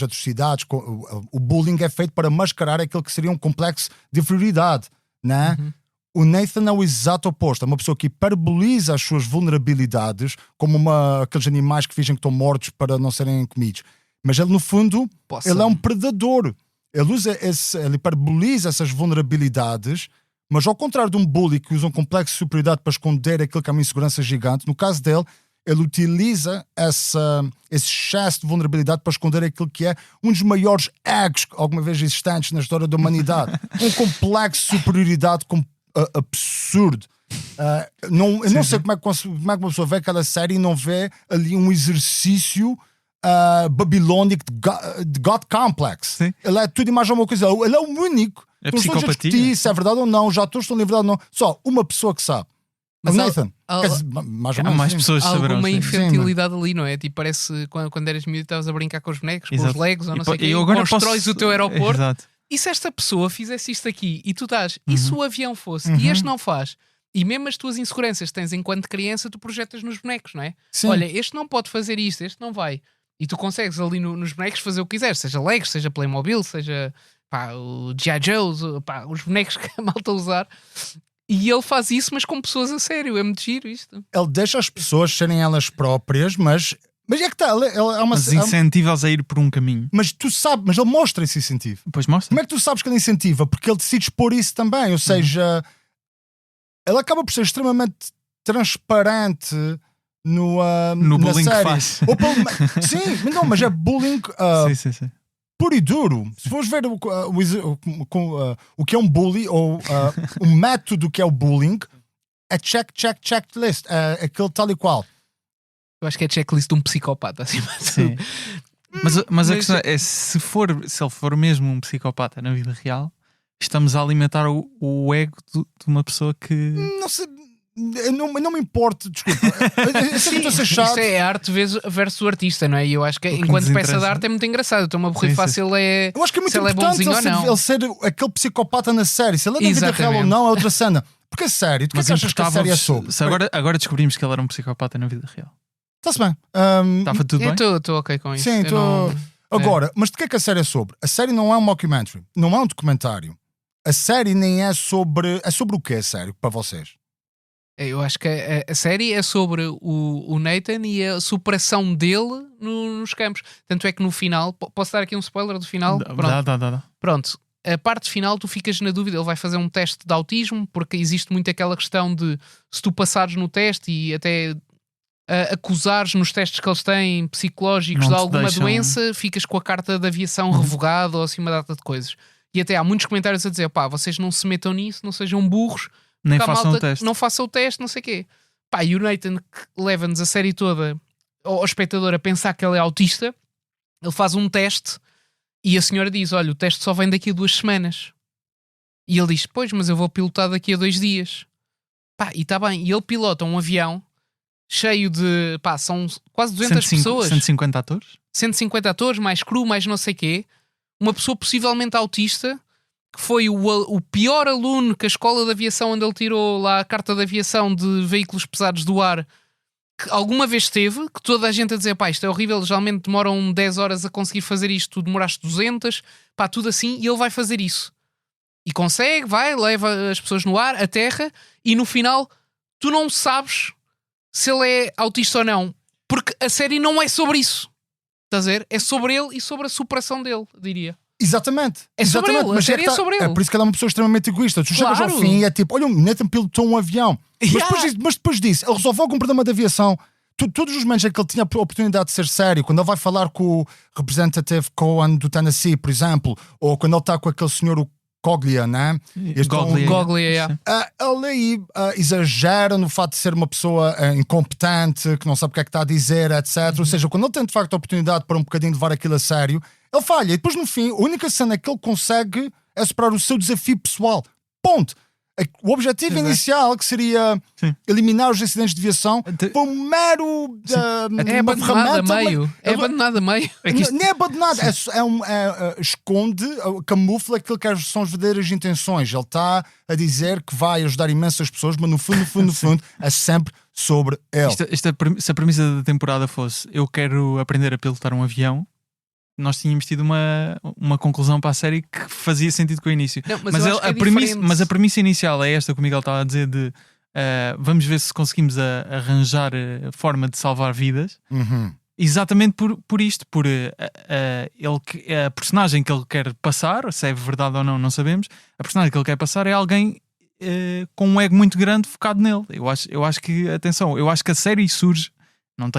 atrocidades. O bullying é feito para mascarar aquilo que seria um complexo de inferioridade, né? O Nathan é o exato oposto, é uma pessoa que hiperboliza as suas vulnerabilidades, como aqueles animais que fingem que estão mortos para não serem comidos. Mas ele, no fundo, ele é um predador. Ele hiperboliza essas vulnerabilidades, mas ao contrário de um bully que usa um complexo de superioridade para esconder aquilo que é uma insegurança gigante, no caso dele, ele utiliza esse excesso de vulnerabilidade para esconder aquilo que é um dos maiores egos alguma vez existentes na história da humanidade. Um complexo de superioridade absurdo. Eu não sei como é que uma pessoa vê aquela série e não vê ali um exercício babilônico de God Complex. Sim. Ele é tudo e mais alguma coisa. Ele é o único. É não estou a discutir se é verdade ou não, já estou em liberdade ou não. Só uma pessoa que sabe. Mas o Nathan. Mais pessoas saberão. Alguma infantilidade ali, não é? Tipo, parece quando eras miúdo e estavas a brincar com os bonecos, com os legos ou não sei o quê, e constróis o teu aeroporto. Exato. E se esta pessoa fizesse isto aqui e tu estás, e se o avião fosse, e este não faz, e mesmo as tuas inseguranças que tens enquanto criança, tu projetas nos bonecos, não é? Sim. Olha, este não pode fazer isto, este não vai. E tu consegues ali nos bonecos fazer o que quiseres, seja Legos, seja Playmobil, seja o G.I. Joe's, os bonecos que a malta usar. E ele faz isso, mas com pessoas a sério. É muito giro isto. Ele deixa as pessoas serem elas próprias, mas é que está. Mas incentiva-os a ir por um caminho. Mas tu sabes, mas ele mostra esse incentivo. Pois mostra. Como é que tu sabes que ele incentiva? Porque ele decide expor isso também. Ou seja, ele acaba por ser extremamente transparente no bullying série. Que faz. Sim, não, mas é bullying. Sim. Puro e duro. Se fores ver o que é um bully ou o método que é o bullying, é checklist, é aquele tal e qual. Eu acho que é checklist de um psicopata, assim. Sim. Mas a questão é, se ele for mesmo um psicopata na vida real, estamos a alimentar o ego de uma pessoa que... Não sei... Não me importa, desculpa. Isso é arte versus o artista, não é? E eu acho que enquanto peça de arte é muito engraçado. Estou-me a aborrer fácil eu acho que é muito importante ele ser aquele psicopata na série. Se ele é da vida real ou não, é outra cena. Porque a série, tu que achas que a série é sobre? Agora descobrimos que ele era um psicopata na vida real. Está-se bem. Estava tudo bem? Estou ok com isso. Sim, estou. Agora, mas de que é que a série é sobre? A série não é um mockumentary, não é um documentário. A série nem é sobre... É sobre o que é sério para vocês? Eu acho que a série é sobre o Nathan e a superação dele nos campos. Tanto é que no final... Posso dar aqui um spoiler do final? Dá. Pronto. A parte final tu ficas na dúvida. Ele vai fazer um teste de autismo, porque existe muito aquela questão de se tu passares no teste e até acusares nos testes que eles têm psicológicos de alguma doença, ficas com a carta de aviação revogada ou assim uma data de coisas. E até há muitos comentários a dizer, vocês não se metam nisso, não sejam burros, nem façam o teste. Não façam o teste, não sei o quê. E o Nathan, que leva-nos a série toda ao espectador a pensar que ele é autista, ele faz um teste e a senhora diz, olha, o teste só vem daqui a 2 semanas. E ele diz, pois, mas eu vou pilotar daqui a 2 dias. E está bem. E ele pilota um avião cheio de... são quase 200 pessoas. 150 atores? 150 atores, mais crew, mais não sei o quê. Uma pessoa possivelmente autista... que foi o pior aluno que a escola de aviação onde ele tirou lá a carta de aviação de veículos pesados do ar que alguma vez teve, que toda a gente a dizer, isto é horrível, geralmente demoram 10 horas a conseguir fazer isto, tu demoraste 200, tudo assim, e ele vai fazer isso. E consegue, leva as pessoas no ar, a terra, e no final tu não sabes se ele é autista ou não, porque a série não é sobre isso. Estás a ver? É sobre ele e sobre a superação dele, diria. Exatamente. É sobre ele, mas a série é sobre ele. É por isso que ela é uma pessoa extremamente egoísta. Tu chegas ao fim e é tipo, olha, o Nathan pilotou um avião. Mas depois disso, ele resolveu algum problema de aviação. Todos os momentos em que ele tinha a oportunidade de ser sério, quando ele vai falar com o Representative Cohen do Tennessee, por exemplo, ou quando ele está com aquele senhor, o Coglia, né? Goglia, ele aí exagera no fato de ser uma pessoa incompetente, que não sabe o que é que está a dizer, etc. Ou seja, quando ele tem de facto a oportunidade para um bocadinho levar aquilo a sério, ele falha. E depois no fim, a única cena que ele consegue é superar o seu desafio pessoal. Ponto. O objetivo inicial, que seria eliminar os acidentes de aviação, foi um mero é abandonado a meio. É abandonado a meio. Não é abandonado, esconde, camufla aquilo que são as verdadeiras intenções. Ele está a dizer que vai ajudar imensas pessoas, mas no fundo é sempre sobre ele. Se a premissa da temporada fosse eu quero aprender a pilotar um avião, nós tínhamos tido uma conclusão para a série que fazia sentido com o início. Não, mas a premissa inicial é esta que o Miguel estava a dizer de vamos ver se conseguimos arranjar a forma de salvar vidas. Exatamente por isto, a personagem que ele quer passar, se é verdade ou não, não sabemos. A personagem que ele quer passar é alguém com um ego muito grande focado nele. Eu acho que, atenção, eu acho que a série surge. Não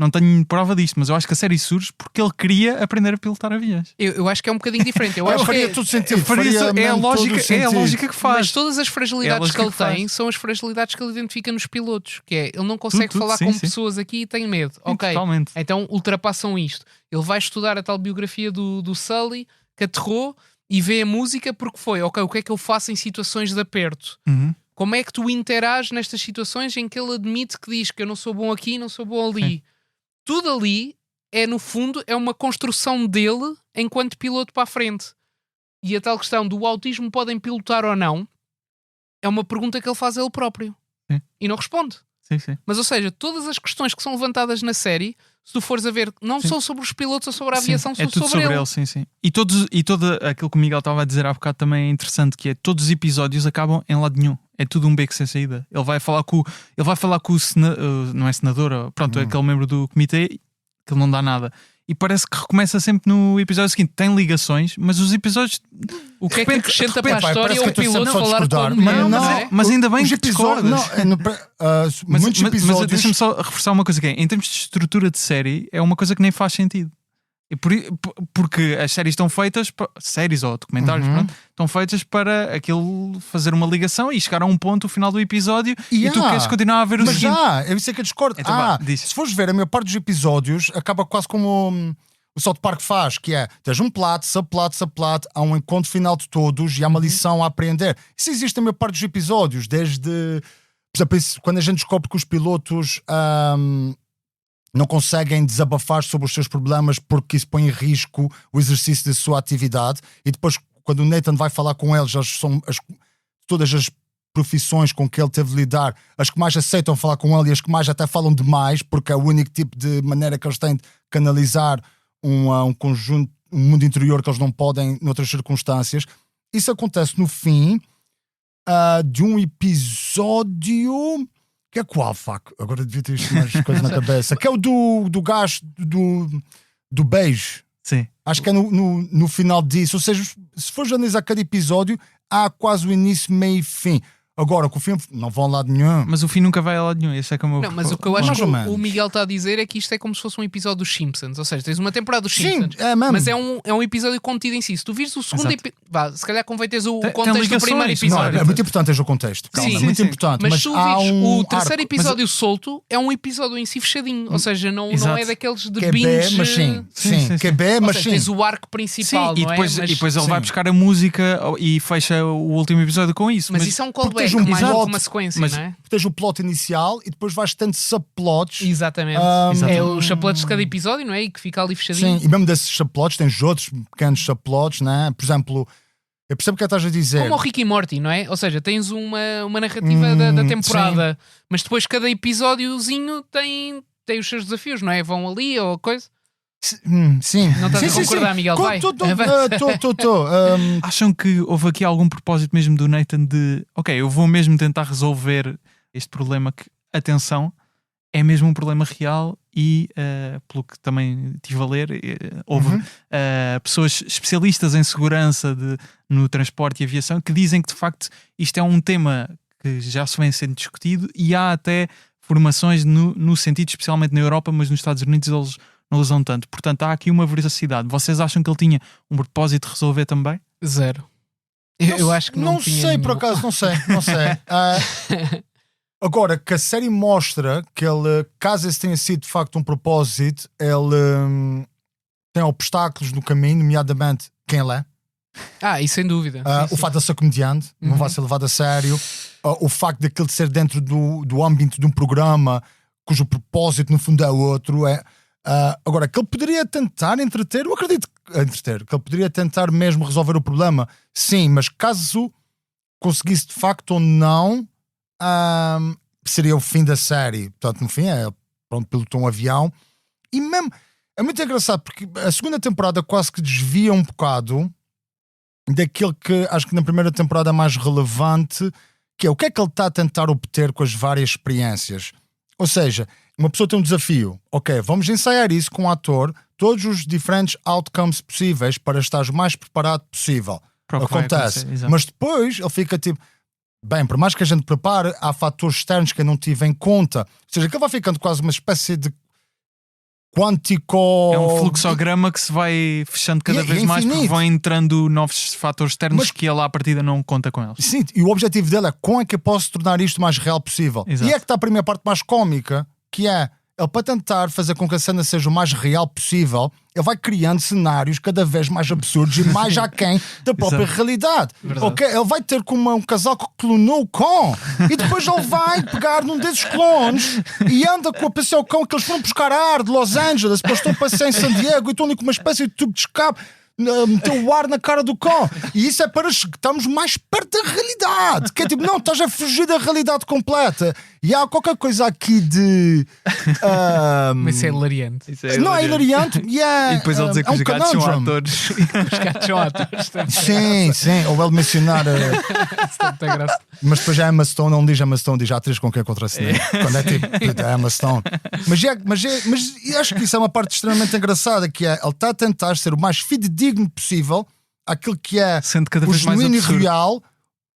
tenho prova disto, mas eu acho que a série surge porque ele queria aprender a pilotar aviões. Eu acho que é um bocadinho diferente. Eu acho faria que todo sentido. É a lógica que faz. Mas todas as fragilidades que ele tem são as fragilidades que ele identifica nos pilotos. Que é, ele não consegue falar com pessoas aqui e tem medo. Ok, totalmente. Então ultrapassam isto. Ele vai estudar a tal biografia do Sully, que aterrou e vê a música porque foi, ok, o que é que eu faço em situações de aperto? Como é que tu interages nestas situações em que ele admite que diz que eu não sou bom aqui, não sou bom ali? Tudo ali é, no fundo, é uma construção dele enquanto piloto para a frente. E a tal questão do autismo podem pilotar ou não é uma pergunta que ele faz a ele próprio. E não responde. Sim. Mas, ou seja, todas as questões que são levantadas na série, se tu fores a ver, não são sobre os pilotos ou sobre a aviação, são sobre ele. Sim. E todo aquilo que o Miguel estava a dizer há bocado também é interessante, que é todos os episódios acabam em lado nenhum. É tudo um beco sem saída. Ele vai falar com o não é senador, pronto, aquele membro do comitê, que ele não dá nada. E parece que recomeça sempre no episódio seguinte. Tem ligações, mas os episódios... O que é que acrescenta para a história o piloto falar com a mulher? Mas ainda bem que discordas. Muitos episódios... Mas deixa-me só reforçar uma coisa que é, em termos de estrutura de série, é uma coisa que nem faz sentido. Porque as séries estão feitas, séries ou documentários, estão feitas para aquilo fazer uma ligação e chegar a um ponto, o final do episódio, e tu queres continuar a ver o seguinte. Mas eu sei que eu discordo. Então, se fores ver, a maior parte dos episódios acaba quase como o South Park faz, que é, tens um plot, subplot, há um encontro final de todos e há uma lição a aprender. Isso existe a maior parte dos episódios, desde, por exemplo, quando a gente descobre que os pilotos... não conseguem desabafar sobre os seus problemas porque isso põe em risco o exercício da sua atividade, e depois quando o Nathan vai falar com eles, são todas as profissões com que ele teve de lidar, as que mais aceitam falar com ele e as que mais até falam demais, porque é o único tipo de maneira que eles têm de canalizar um conjunto, um mundo interior que eles não podem noutras circunstâncias. Isso acontece no fim de um episódio... Que é qual, fuck? Agora devia ter mais coisas na cabeça. Que é o do gajo do beijo. Sim. Acho que é no final disso. Ou seja, se fores analisar cada episódio, há quase o início, meio e fim. Agora, com o filme não vão a lado nenhum. Mas o fim nunca vai a lado nenhum. Esse é como não, mas o que eu acho que o Miguel está a dizer é que isto é como se fosse um episódio dos Simpsons. Ou seja, tens uma temporada dos Simpsons. Mas é um episódio contido em si. Se tu vires o segundo episódio, se calhar convém teres o contexto do primeiro episódio. Não, é muito importante teres o contexto. Calma, é muito importante. Mas se tu vires o terceiro episódio solto, é um episódio em si fechadinho. Ou seja, não é daqueles de binge. Sim, que é bem, mas sim. Tens o arco principal. E depois ele vai buscar a música e fecha o último episódio com isso. Mas isso é um callback, mais do que uma sequência, não é? Tens o plot inicial e depois vais tendo subplots. Exatamente. É os subplots de cada episódio, não é? E que fica ali fechadinho. Sim, e mesmo desses subplots tens outros pequenos subplots, não é? Por exemplo, eu percebo o que estás a dizer. Como o Rick e Morty, não é? Ou seja, tens uma narrativa da temporada, mas depois cada episódiozinho tem os seus desafios, não é? Vão ali ou coisa. Sim. Não estás a concordar, Miguel? Vai. Estou. Acham que houve aqui algum propósito mesmo do Nathan de ok, eu vou mesmo tentar resolver este problema que, atenção, é mesmo um problema real e, pelo que também estive a ler, houve pessoas especialistas em segurança no transporte e aviação que dizem que de facto isto é um tema que já se vem sendo discutido e há até formações no sentido, especialmente na Europa, mas nos Estados Unidos eles não usam tanto. Portanto, há aqui uma veracidade. Vocês acham que ele tinha um propósito de resolver também? Zero. Eu acho que não tinha sei, nenhum. por acaso, não sei. Agora, que a série mostra que ele, caso esse tenha sido de facto um propósito, ele tem obstáculos no caminho, nomeadamente quem ele é. E sem dúvida. O facto de ser comediante, não vai ser levado a sério. O facto de aquilo de ser dentro do âmbito de um programa cujo propósito no fundo é outro. Agora, que ele poderia tentar entreter, eu acredito que ele poderia tentar mesmo resolver o problema, sim, mas caso conseguisse de facto ou não, seria o fim da série. Portanto, no fim, pilotou um avião. E mesmo, é muito engraçado porque a segunda temporada quase que desvia um bocado daquilo que acho que na primeira temporada é mais relevante, que é o que é que ele está a tentar obter com as várias experiências. Ou seja, uma pessoa tem um desafio. Ok, vamos ensaiar isso com o ator, todos os diferentes outcomes possíveis para estar o mais preparado possível. Acontece. Mas depois ele fica tipo, bem, por mais que a gente prepare, há fatores externos que eu não tive em conta. Ou seja, que ele vai ficando quase uma espécie de quântico... É um fluxograma que se vai fechando cada vez mais porque vão entrando novos fatores externos que ele à partida não conta com eles. Sim, e o objetivo dele é como é que eu posso tornar isto o mais real possível. Exato. E é que está a primeira parte mais cómica, que é ele, para tentar fazer com que a cena seja o mais real possível, ele vai criando cenários cada vez mais absurdos e mais aquém da própria realidade. Okay? Ele vai ter como um casal que clonou o cão e depois ele vai pegar num desses clones e anda com a pessoa o cão que eles foram buscar ar de Los Angeles, depois estão a passear em San Diego e estão ali com uma espécie de tubo de escape, meteu o ar na cara do cão. E isso é para estarmos mais perto da realidade. Que é tipo, não, estás a fugir da realidade completa. E há qualquer coisa aqui de... Mas isso é hilariante. Não, é hilariante. E depois ele dizer que os gatos são atores. Os gatos são atores Sim. também. Ou ele mencionar... Mas depois já é Emma Stone, não diz Emma Stone, diz a atriz com quem eu contracenei. Quando é tipo, é Emma Stone. Mas acho que isso é uma parte extremamente engraçada, que é, ele está a tentar ser o mais fidedigno possível àquilo que é o genuíno e real,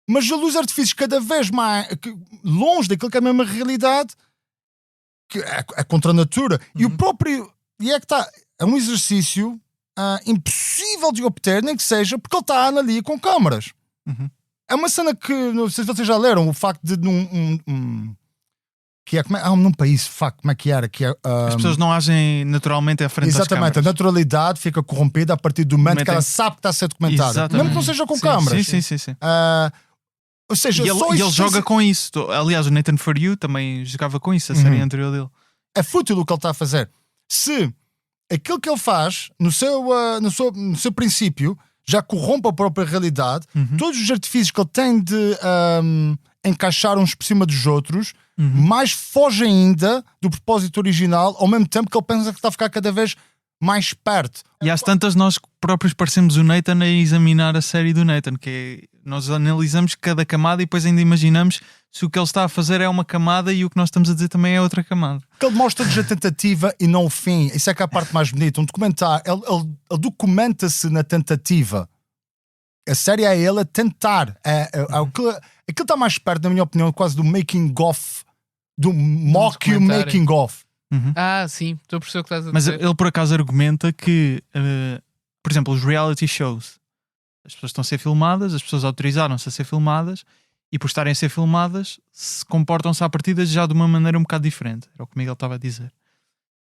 mas a luz artifícios cada vez mais longe daquilo que é a mesma realidade, que é contra a natura. E o próprio... E é que está... É um exercício impossível de obter, nem que seja porque ele está ali com câmaras. É uma cena que, não sei se vocês já leram, o facto de que é, num país, como é que era? Que é, as pessoas não agem naturalmente à frente das câmaras. Exatamente, a naturalidade fica corrompida a partir do momento que ela sabe que está a ser documentada. Exatamente. Mesmo que não seja com câmaras. Sim. Ou seja, e ele joga com isso. Aliás, o Nathan For You também jogava com isso, a série anterior dele. É fútil o que ele está a fazer. Se aquilo que ele faz no seu princípio já corrompe a própria realidade, todos os artifícios que ele tem de encaixar uns por cima dos outros, mais foge ainda do propósito original, ao mesmo tempo que ele pensa que está a ficar cada vez mais perto. E às tantas nós próprios parecemos o Nathan a examinar a série do Nathan, que é, nós analisamos cada camada e depois ainda imaginamos se o que ele está a fazer é uma camada e o que nós estamos a dizer também é outra camada. Que ele mostra-nos a tentativa e não o fim. Isso é que é a parte mais bonita. Um documentário, ele documenta-se na tentativa. A série é ele a tentar. Aquilo está mais perto, na minha opinião, quase do making-of, do mock-making-of. Sim, estou a perceber o que estás a dizer. Mas ele por acaso argumenta que, por exemplo, os reality shows, as pessoas estão a ser filmadas, as pessoas autorizaram-se a ser filmadas e por estarem a ser filmadas se comportam-se à partida já de uma maneira um bocado diferente. Era o que o Miguel estava a dizer.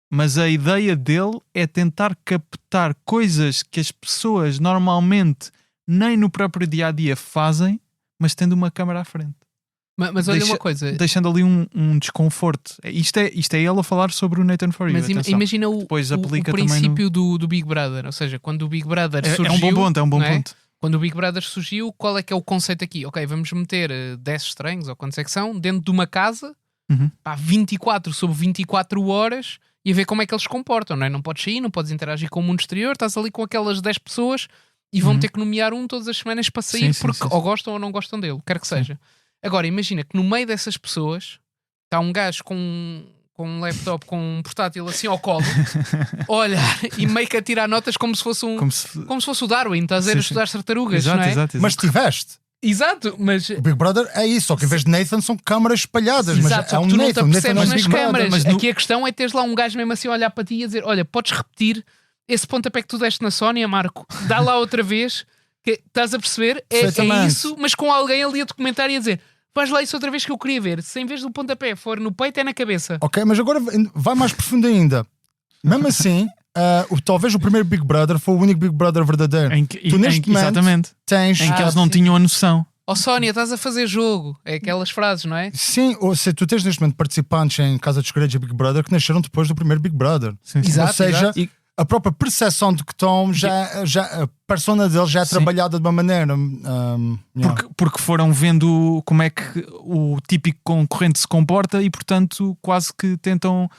Mas a ideia dele é tentar captar coisas que as pessoas normalmente nem no próprio dia-a-dia fazem, mas tendo uma câmara à frente. Mas olha uma coisa, deixando ali um desconforto. Isto é ele a falar sobre o Nathan For You. Mas imagina o princípio do Big Brother. Ou seja, quando o Big Brother surgiu, é um bom ponto, ponto. Quando o Big Brother surgiu, qual é que é o conceito aqui? Ok, vamos meter 10 estranhos, ou quantos é que são, dentro de uma casa, 24 sobre 24 horas, e a ver como é que eles se comportam, não é? Não podes sair, não podes interagir com o mundo exterior, estás ali com aquelas 10 pessoas e vão ter que nomear todas as semanas para sair, porque ou gostam ou não gostam dele, quer que seja. Agora, imagina que no meio dessas pessoas está um gajo com um laptop, com um portátil assim ao colo, a olhar e meio que a tirar notas como se fosse como se fosse o Darwin, estás a ver, a estudar tartarugas, exato, não é? Exato. Mas tiveste. Exato, mas O Big Brother é isso, só que em vez de Nathan são câmaras espalhadas. exato, Mas é só um que tu não te Nathan. O Nathan apercebes não é nas Big Brother. câmaras. mas Aqui a questão é teres lá um gajo mesmo assim a olhar para ti e a dizer: olha, podes repetir esse pontapé que tu deste na Sónia, Marco, dá lá outra vez, que estás a perceber? É Perfeitamente. isso, mas com alguém ali a documentar e a dizer: faz lá isso outra vez que eu queria ver. Se em vez do pontapé for no peito, é na cabeça. Ok, mas agora vai mais profundo ainda. Mesmo assim, talvez o primeiro Big Brother foi o único Big Brother verdadeiro. Tu neste momento exatamente. tens... Em que eles não tinham a noção. Oh Sónia, estás a fazer jogo. É aquelas frases, não é? Sim, ou seja, tu tens neste momento participantes em Casa dos Segredos e Big Brother que nasceram depois do primeiro Big Brother. Sim, sim. Exato, ou seja, exato. a própria percepção de que estão, a persona deles já é Sim. trabalhada de uma maneira. Porque foram vendo como é que o típico concorrente se comporta e, portanto, quase que tentam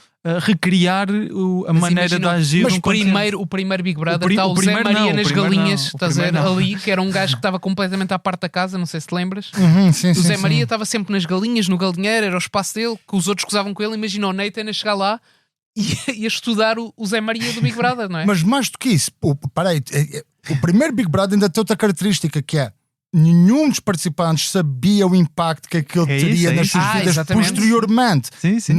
recriar a Mas maneira de imagina, agir. mas de um concorrente. o primeiro Big Brother O está o Zé primeiro Maria não, nas o primeiro galinhas, não, o estás a ver primeiro não. ali, que era um gajo que estava completamente à parte da casa, não sei se te lembras. Sim, O sim, Zé sim. Maria estava sempre nas galinhas, no galinheiro, era o espaço dele, que os outros gozavam com ele. Imagina o Nathan a chegar lá e a estudar o Zé Maria do Big Brother, não é? Mas mais do que isso, peraí, o primeiro Big Brother ainda tem outra característica que é: nenhum dos participantes sabia o impacto que aquilo É isso, teria é nas isso. suas vidas exatamente. posteriormente. Sim, sim.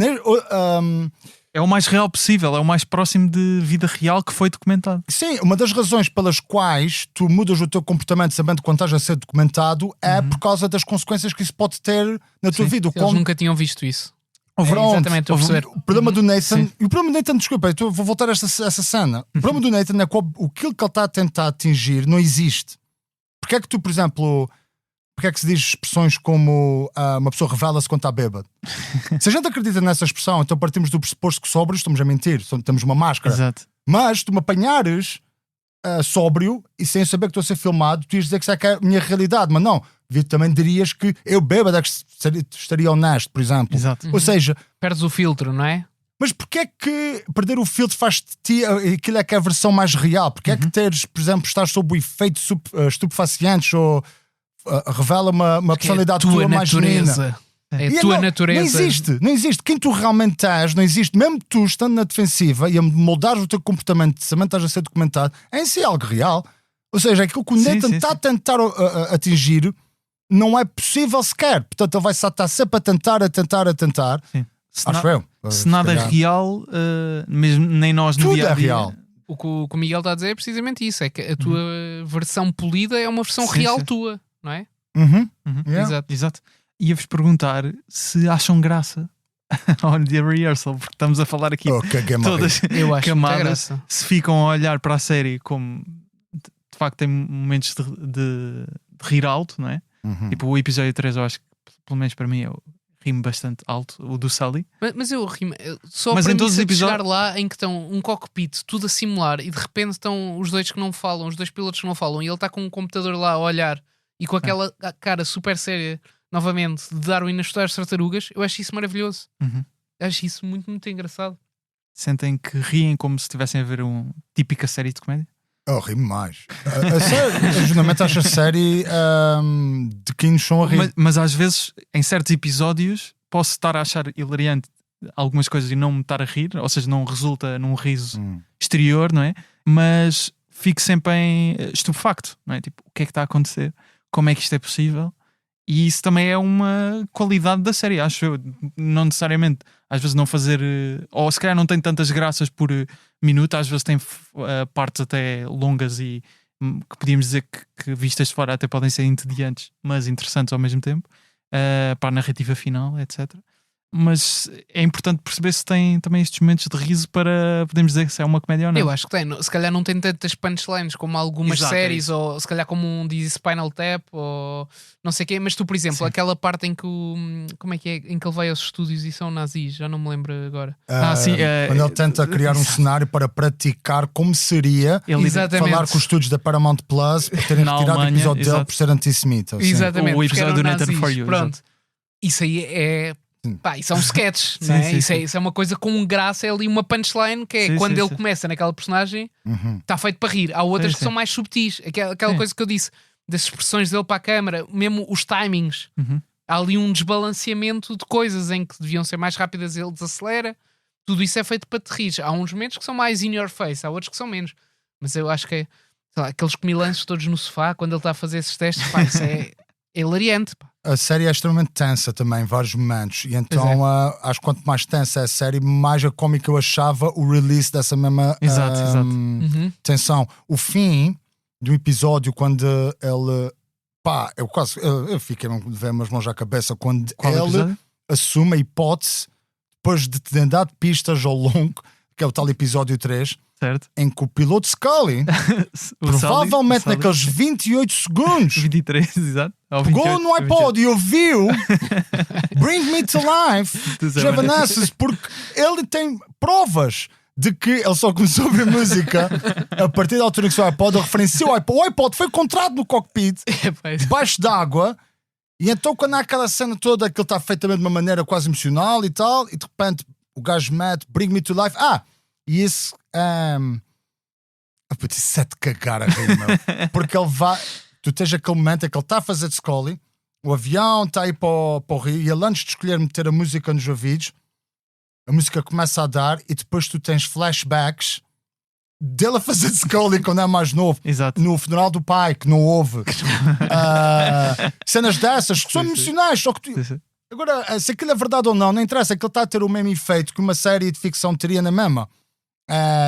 É o mais real possível, é o mais próximo de vida real que foi documentado. Sim, uma das razões pelas quais tu mudas o teu comportamento sabendo quando estás a ser documentado é por causa das consequências que isso pode ter na tua vida. Eles nunca tinham visto isso. Pronto, exatamente, estou a perceber. O problema do Nathan, Sim. e o problema do Nathan, desculpa, eu vou voltar a essa cena. O problema do Nathan é que aquilo que ele está a tentar atingir não existe. Porque é que tu, por exemplo, porque é que se diz expressões como uma pessoa revela-se quando está bêbado? Se a gente acredita nessa expressão, então partimos do pressuposto que sóbrios estamos a mentir, temos uma máscara. Exato. Mas tu me apanhares sóbrio e sem saber que estou a ser filmado, tu ias dizer que isso é que é a minha realidade, mas não. Também dirias que eu bêbado é que estaria honesto, por exemplo. Exato. Ou seja, Perdes o filtro, não é? mas porquê é que perder o filtro faz de ti aquilo é que é a versão mais real? Porquê é que teres, por exemplo, estar sob o efeito estupefacientes ou revela uma personalidade tua tua mais genuína? natureza. É E a tua não natureza. não existe. Quem tu realmente és, não existe. Mesmo tu estando na defensiva e a moldares o teu comportamento, se estás a ser documentado, é em si algo real. Ou seja, aquilo que o Sim, Nathan sim, está sim. a tentar atingir não é possível sequer. Portanto, ele vai estar sempre a tentar. Sim. Se, Acho eu. se nada é calhar. real, mesmo nem nós no Tudo dia a é dia. real. O que o Miguel está a dizer é precisamente isso: é que a tua versão polida é uma versão Sim, real sim. tua, não é? Uhum. Uhum. Yeah. Exato. Exato. Ia-vos perguntar se acham graça ao The Rehearsal, porque estamos a falar aqui Oh, caguei-me a rir. todas Eu acho muita camadas. graça. Se ficam a olhar para a série como de facto tem momentos de rir alto, não é? Uhum. Tipo o episódio 3, eu acho que pelo menos para mim eu rimo bastante alto, o do Sully. Mas eu rimo. Só Mas para em mim todos os de episódios- chegar lá em que estão um cockpit, tudo a simular, e de repente estão os dois que não falam, os dois pilotos que não falam, e ele está com um computador lá a olhar e com aquela cara super séria, novamente, de Darwin a estudar as tartarugas. Eu acho isso maravilhoso. Uhum. Acho isso muito, muito engraçado. Sentem que riem como se estivessem a ver uma típica série de comédia? Eu rimo mais. A série, eu geralmente acho a série de quem nos são a rir. Mas às vezes, em certos episódios, posso estar a achar hilariante algumas coisas e não me estar a rir, ou seja, não resulta num riso exterior, não é? Mas fico sempre em estupefacto, não é? Tipo, o que é que está a acontecer? Como é que isto é possível? E isso também é uma qualidade da série, acho eu. Não necessariamente, às vezes não fazer, ou se calhar não tem tantas graças por minuto, às vezes tem partes até longas e que podíamos dizer que vistas de fora até podem ser entediantes, mas interessantes ao mesmo tempo, para a narrativa final, etc. Mas é importante perceber se tem também estes momentos de riso para podermos dizer se é uma comédia ou não. Eu acho que tem. Se calhar não tem tantas punchlines como algumas Exato, é séries, isso. ou se calhar como um Dizzy Spinal Tap, ou não sei o quê. Mas tu, por exemplo, Sim. aquela parte em que como é que é? Em que ele vai aos estúdios e são nazis, já não me lembro agora. sim, Quando ele tenta criar um cenário para praticar como seria Ele Exatamente. falar com os estúdios da Paramount Plus por terem Na retirado o Alemanha, episódio dele exato. por ser antissemita. Sim. Exatamente. O porque episódio eram do Nathan nazis. For You, Pronto. exato. Isso aí é. Pá, isso é um sketch, Sim, não é? sim, Isso, sim. isso é uma coisa com graça, é ali uma punchline que é Sim, quando sim, ele sim. começa naquela personagem, Uhum. está feito para rir. Há outras Sim, que são sim. mais subtis, aquela Sim. coisa que eu disse das expressões dele para a câmara, mesmo os timings. Uhum. Há ali um desbalanceamento de coisas em que deviam ser mais rápidas, ele desacelera, tudo isso é feito para te rir. Há uns momentos que são mais in your face, há outros que são menos. Mas eu acho que é, sei lá, aqueles comilanços todos no sofá quando ele está a fazer esses testes, pá, isso é hilariante. Pá. A série é extremamente tensa também, em vários momentos. E então, acho que quanto mais tensa é a série, mais a cómica eu achava o release dessa mesma exato. tensão. O fim do episódio, quando ele... Pá, eu fiquei a ver umas mãos à cabeça quando ele assume a hipótese, depois de te dar pistas ao longo, que é o tal episódio 3, certo, em que o piloto Scully provavelmente naqueles 28 segundos 23, exato, pegou no iPod e ouviu Bring Me to Life de Evanescence, porque ele tem provas de que ele só começou a ouvir música a partir da altura que o seu iPod referenciou o iPod. O iPod foi encontrado no cockpit debaixo d'água. E então quando há aquela cena toda que ele está feito também de uma maneira quase emocional e tal, e de repente o gajo mete Bring Me to Life. E esse isso é de cagar a rir, meu. Porque ele vai, tu tens aquele momento em que ele está a fazer de Scully, o avião está aí para o rio, e ele antes de escolher meter a música nos ouvidos, a música começa a dar e depois tu tens flashbacks dele a fazer de Scully quando é mais novo. Exato. No funeral do pai, que não houve. Cenas dessas que são emocionais, só que tu... Agora, se aquilo é verdade ou não interessa, é que ele está a ter o mesmo efeito que uma série de ficção teria na mesma.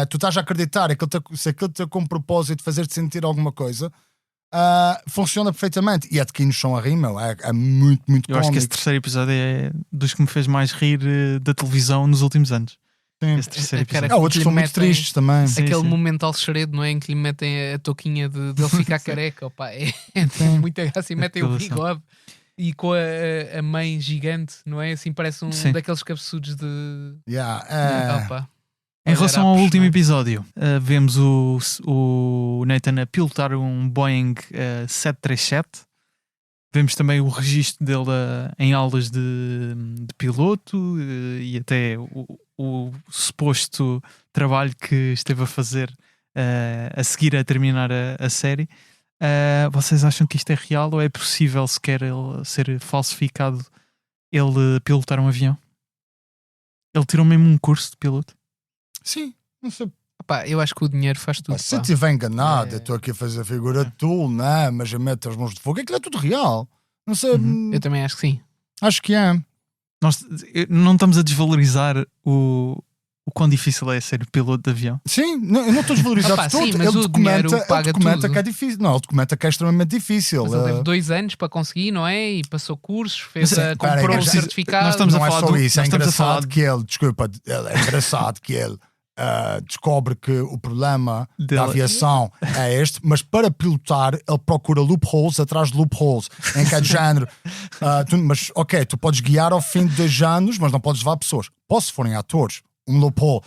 Tu estás a acreditar, se aquilo tem como propósito de fazer-te sentir alguma coisa, funciona perfeitamente. E é de quem nos são a rir, meu. É muito, muito cómico. Eu acho que esse terceiro episódio é dos que me fez mais rir da televisão nos últimos anos. Sim. Esse terceiro episódio. Outros que são muito tristes também. Aquele momento alxeredo, não é? Em que lhe metem a touquinha dele ficar careca. Opa, é muita graça, e metem o bigode. E com a mãe gigante, não é? Assim parece daqueles cabeçudos de... Yeah, Em relação ao último episódio, vemos o Nathan a pilotar um Boeing 737. Vemos também o registro dele em aulas de piloto e até o suposto trabalho que esteve a fazer a seguir a terminar a série. Vocês acham que isto é real ou é possível sequer ele ser falsificado, ele pilotar um avião? Ele tirou mesmo um curso de piloto? Sim, não sei. Pá, eu acho que o dinheiro faz tudo. Se eu estiver enganado, eu estou aqui a fazer a figura de tu, né? Mas eu meto as mãos de fogo, aquilo é tudo real. Não sei. Eu também acho que sim. Acho que é. Nós não estamos a desvalorizar o quão difícil é ser piloto de avião. Sim, eu não estou a desvalorizar tudo. Sim, mas ele documenta tudo. Que é difícil. Não, ele documenta que é extremamente difícil. Mas ele teve 2 anos para conseguir, não é? E passou cursos, comprou um certificado. Nós estamos a falar isso. É engraçado que ele, é engraçado que ele descobre que o problema da aviação é este, mas para pilotar ele procura loopholes atrás de loopholes, em que é de género mas ok, tu podes guiar ao fim de 2 anos, mas não podes levar pessoas. Posso se forem atores, um loophole,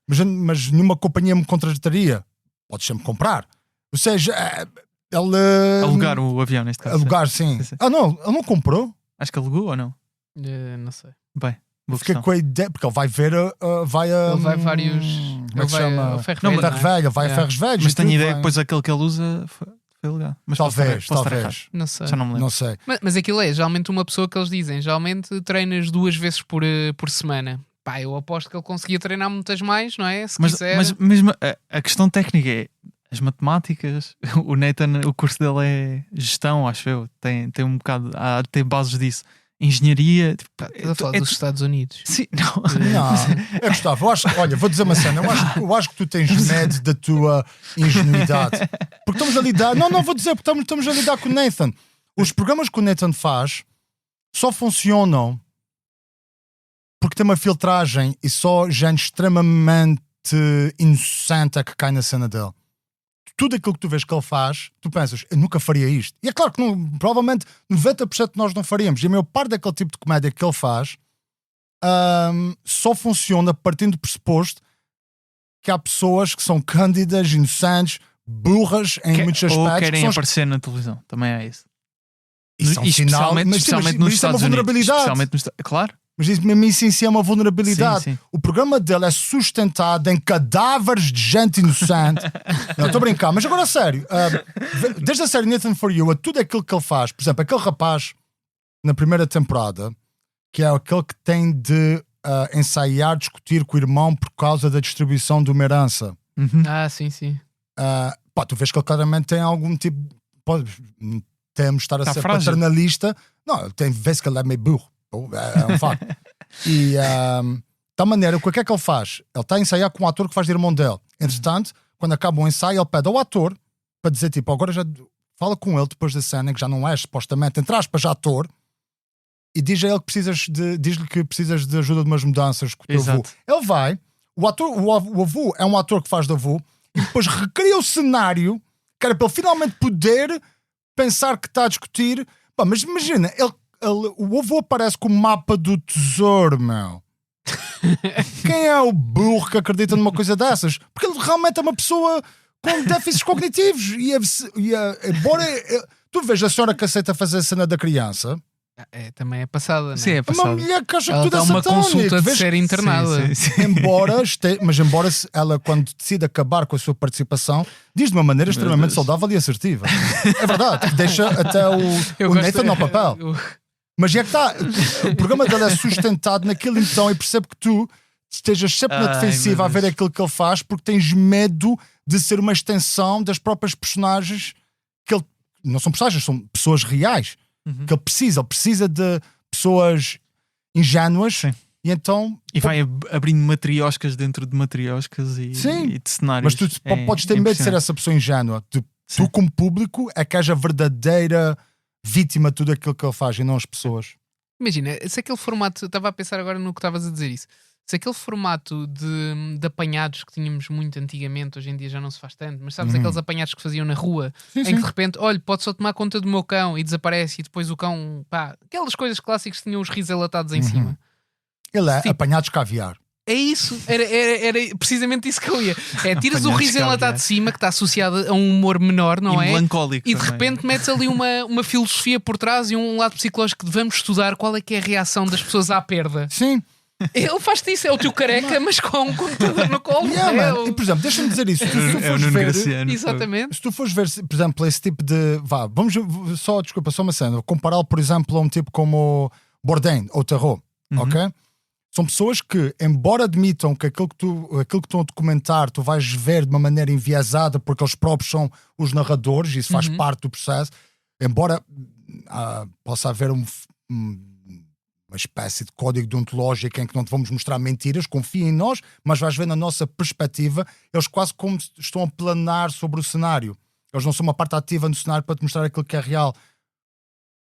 mas nenhuma companhia me contrataria. Podes sempre comprar, ou seja, ele alugar o avião neste caso. Alugar, sim. Não, ele não comprou. Acho que alugou ou não? Não sei. Bem, fiquei com a ideia, porque ele vai ver ele vai vários. Como é que chama? Vai a Ferros Velhos. Mas tenho ideia que depois aquele que ele usa foi legal. Mas talvez. Não sei. Já não me lembro. Não sei. Mas aquilo é geralmente uma pessoa que eles dizem, geralmente treinas 2 vezes por semana. Pá, eu aposto que ele conseguia treinar muitas mais, não é? Mas mesmo a questão técnica é as matemáticas. O Nathan, o curso dele é gestão, acho eu. Tem um bocado, tem bases disso. Engenharia. Estás a falar dos Estados Unidos. Sim, não. Eu gostava. Olha, vou dizer uma cena. Eu acho que tu tens medo da tua ingenuidade. Porque estamos a lidar. Não vou dizer, porque estamos a lidar com o Nathan. Os programas que o Nathan faz só funcionam porque tem uma filtragem e só gente extremamente inocente é que cai na cena dele. Tudo aquilo que tu vês que ele faz, tu pensas, eu nunca faria isto. E é claro que provavelmente 90% de nós não faríamos. E a maior parte daquele tipo de comédia que ele faz só funciona partindo do pressuposto que há pessoas que são cândidas, inocentes, burras em muitos aspectos. Ou querem aparecer na televisão. Também é isso. Isso é um sinal, especialmente nos Estados Unidos. Claro. Mas isso mesmo isso em si é uma vulnerabilidade. Sim. O programa dele é sustentado em cadáveres de gente inocente. Não, estou a brincar, mas agora a sério. Desde a série Nathan For You a tudo aquilo que ele faz, por exemplo, aquele rapaz na primeira temporada, que é aquele que tem de ensaiar, discutir com o irmão por causa da distribuição de uma herança. Sim. Tu vês que ele claramente tem algum tipo... Temos de estar a ser paternalista. Não, vê-se que ele é meio burro. É um facto. E da maneira, o que é que ele faz? Ele está a ensaiar com um ator que faz de irmão dele. Entretanto, quando acaba o ensaio, ele pede ao ator para dizer, tipo, agora já fala com ele depois da cena, que já não é supostamente, entre aspas, ator, e diz a ele que diz-lhe que precisas de ajuda de umas mudanças com o teu avô. Ele vai, o avô é um ator que faz de avô, e depois recria o cenário, que era para ele finalmente poder pensar que está a discutir. Mas imagina, o avô aparece com o mapa do tesouro, meu. Quem é o burro que acredita numa coisa dessas? Porque ele realmente é uma pessoa com déficits cognitivos. Embora tu vejas a senhora que aceita fazer a cena da criança, também é passada, não é? Sim, é passada. Uma mulher que acha que ela tudo é uma satânico. consulta de ser internada. Sim. Embora ela, quando decide acabar com a sua participação, diz de uma maneira extremamente saudável e assertiva. É verdade, deixa até o Nathan ao papel. Mas é que está, o programa dele é sustentado naquele então, e percebo que tu estejas sempre na defensiva a ver aquilo que ele faz, porque tens medo de ser uma extensão das próprias personagens que ele, não são personagens, são pessoas reais. Que ele precisa de pessoas ingênuas. Sim. E então... E vai abrindo matrioscas dentro de matrioscas e de cenários. Mas tu podes ter medo de ser essa pessoa ingênua. Tu como público é que és a verdadeira vítima de tudo aquilo que ele faz e não as pessoas. Imagina, se aquele formato... Estava a pensar agora no que estavas a dizer isso. Se aquele formato de apanhados que tínhamos muito antigamente, hoje em dia já não se faz tanto, mas sabes aqueles apanhados que faziam na rua, em que de repente, olha, pode só tomar conta do meu cão e desaparece, e depois o cão, aquelas coisas clássicas que tinham os risos enlatados em cima. Ele é apanhados caviar. É isso, era precisamente isso que eu ia. Tiras o riso enlatado de cima, que está associado a um humor menor, não é? Melancólico. E de repente metes ali uma filosofia por trás e um lado psicológico de vamos estudar qual é que é a reação das pessoas à perda. Sim. Ele faz-te isso, é o teu careca, mas com um computador no colo. E, por exemplo, deixa-me dizer isso. Se tu fores ver, exatamente. Se tu fores ver, por exemplo, esse tipo de. Vamos só uma cena. Compará-lo, por exemplo, a um tipo como Bourdain ou Tarot. Ok? São pessoas que, embora admitam que aquilo que estão a documentar tu vais ver de uma maneira enviesada, porque eles próprios são os narradores, isso faz parte do processo, embora possa haver uma espécie de código deontológico em que não te vamos mostrar mentiras, confia em nós, mas vais ver na nossa perspectiva, eles quase como estão a planar sobre o cenário. Eles não são uma parte ativa no cenário para te mostrar aquilo que é real.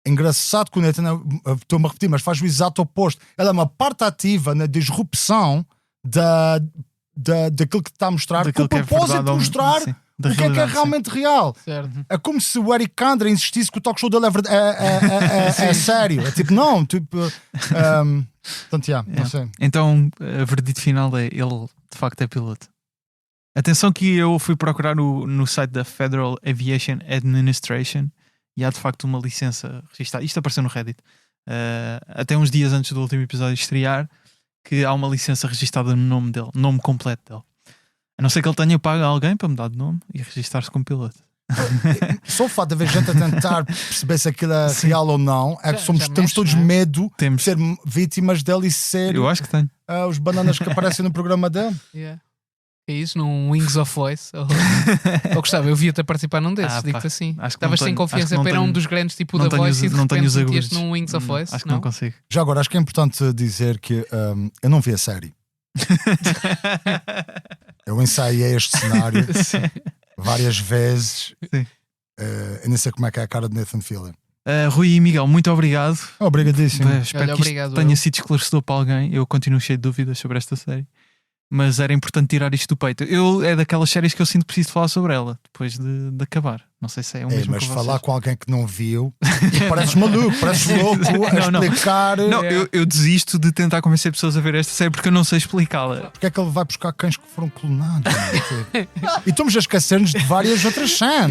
É engraçado que o Nathan, estou-me a repetir, mas faz o exato oposto. Ela é uma parte ativa na disrupção daquilo que te está a mostrar, com o propósito de mostrar o que é realmente real. Certo. É como se o Eric Andre insistisse que o talk show dele é sério. É tipo, não, tipo... portanto, não sei. Então, a verdito final é ele, de facto, é piloto. Atenção que eu fui procurar no site da Federal Aviation Administration e há, de facto, uma licença registrada. Isto apareceu no Reddit. Até uns dias antes do último episódio estrear, que há uma licença registada no nome dele, nome completo dele. A não ser que ele tenha pago a alguém para mudar de nome e registrar-se como piloto. Só o fato de haver gente a tentar perceber se aquilo é real ou não, é que temos todos medo de ser vítimas dele e ser... Eu acho que tenho. Os bananas que aparecem no programa dele. É isso, num Wings of Voice. Eu gostava, eu via-te a participar num desses, digo-te assim. Estavas sem confiança para um dos grandes tipo da Voice e de repente metias num Wings of Voice. Acho que não consigo. Já agora, acho que é importante dizer que eu não vi a série. Eu ensaiei este cenário várias vezes. Eu nem sei como é que é a cara de Nathan Fillion. Rui e Miguel, muito obrigado. Obrigadíssimo. Espero que isto tenha sido esclarecedor para alguém. Eu continuo cheio de dúvidas sobre esta série, mas era importante tirar isto do peito. É daquelas séries que eu sinto que preciso falar sobre ela depois de acabar. Não sei se é o mesmo. Mas falar com alguém que não viu, pareces maluco, pareces louco a explicar. Não, eu desisto de tentar convencer pessoas a ver esta série porque eu não sei explicá-la. Porque é que ele vai buscar cães que foram clonados? E estamos a esquecer-nos de várias outras cenas.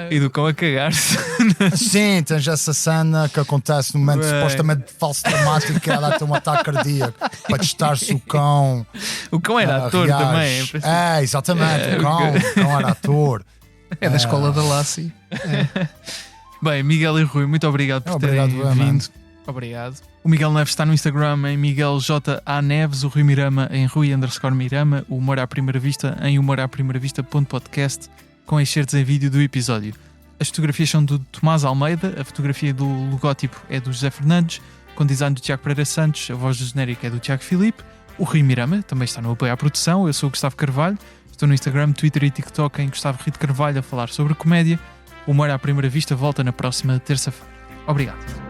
E do cão a cagar-se. Sim, tens essa cena que acontece no momento supostamente de falso dramático, que ela tem um ataque cardíaco para testar se o cão. O cão era ator também. Exatamente. O cão era ator. É da escola da Lassie. Bem, Miguel e Rui, muito obrigado por terem vindo. Obrigado. O Miguel Neves está no Instagram em Miguel J. A. Neves, o Rui Mirama em Rui_Mirama, o Humor à Primeira Vista em humoraprimeiravista.podcast, com excertos em vídeo do episódio. As fotografias são do Tomás Almeida, a fotografia do logótipo é do José Fernandes, com design do Tiago Pereira Santos, a voz do genérico é do Tiago Filipe, o Rui Mirama também está no apoio à produção, eu sou o Gustavo Carvalho, estou no Instagram, Twitter e TikTok em Gustavo Rito Carvalho a falar sobre comédia. O Humor à Primeira Vista volta na próxima terça-feira. Obrigado.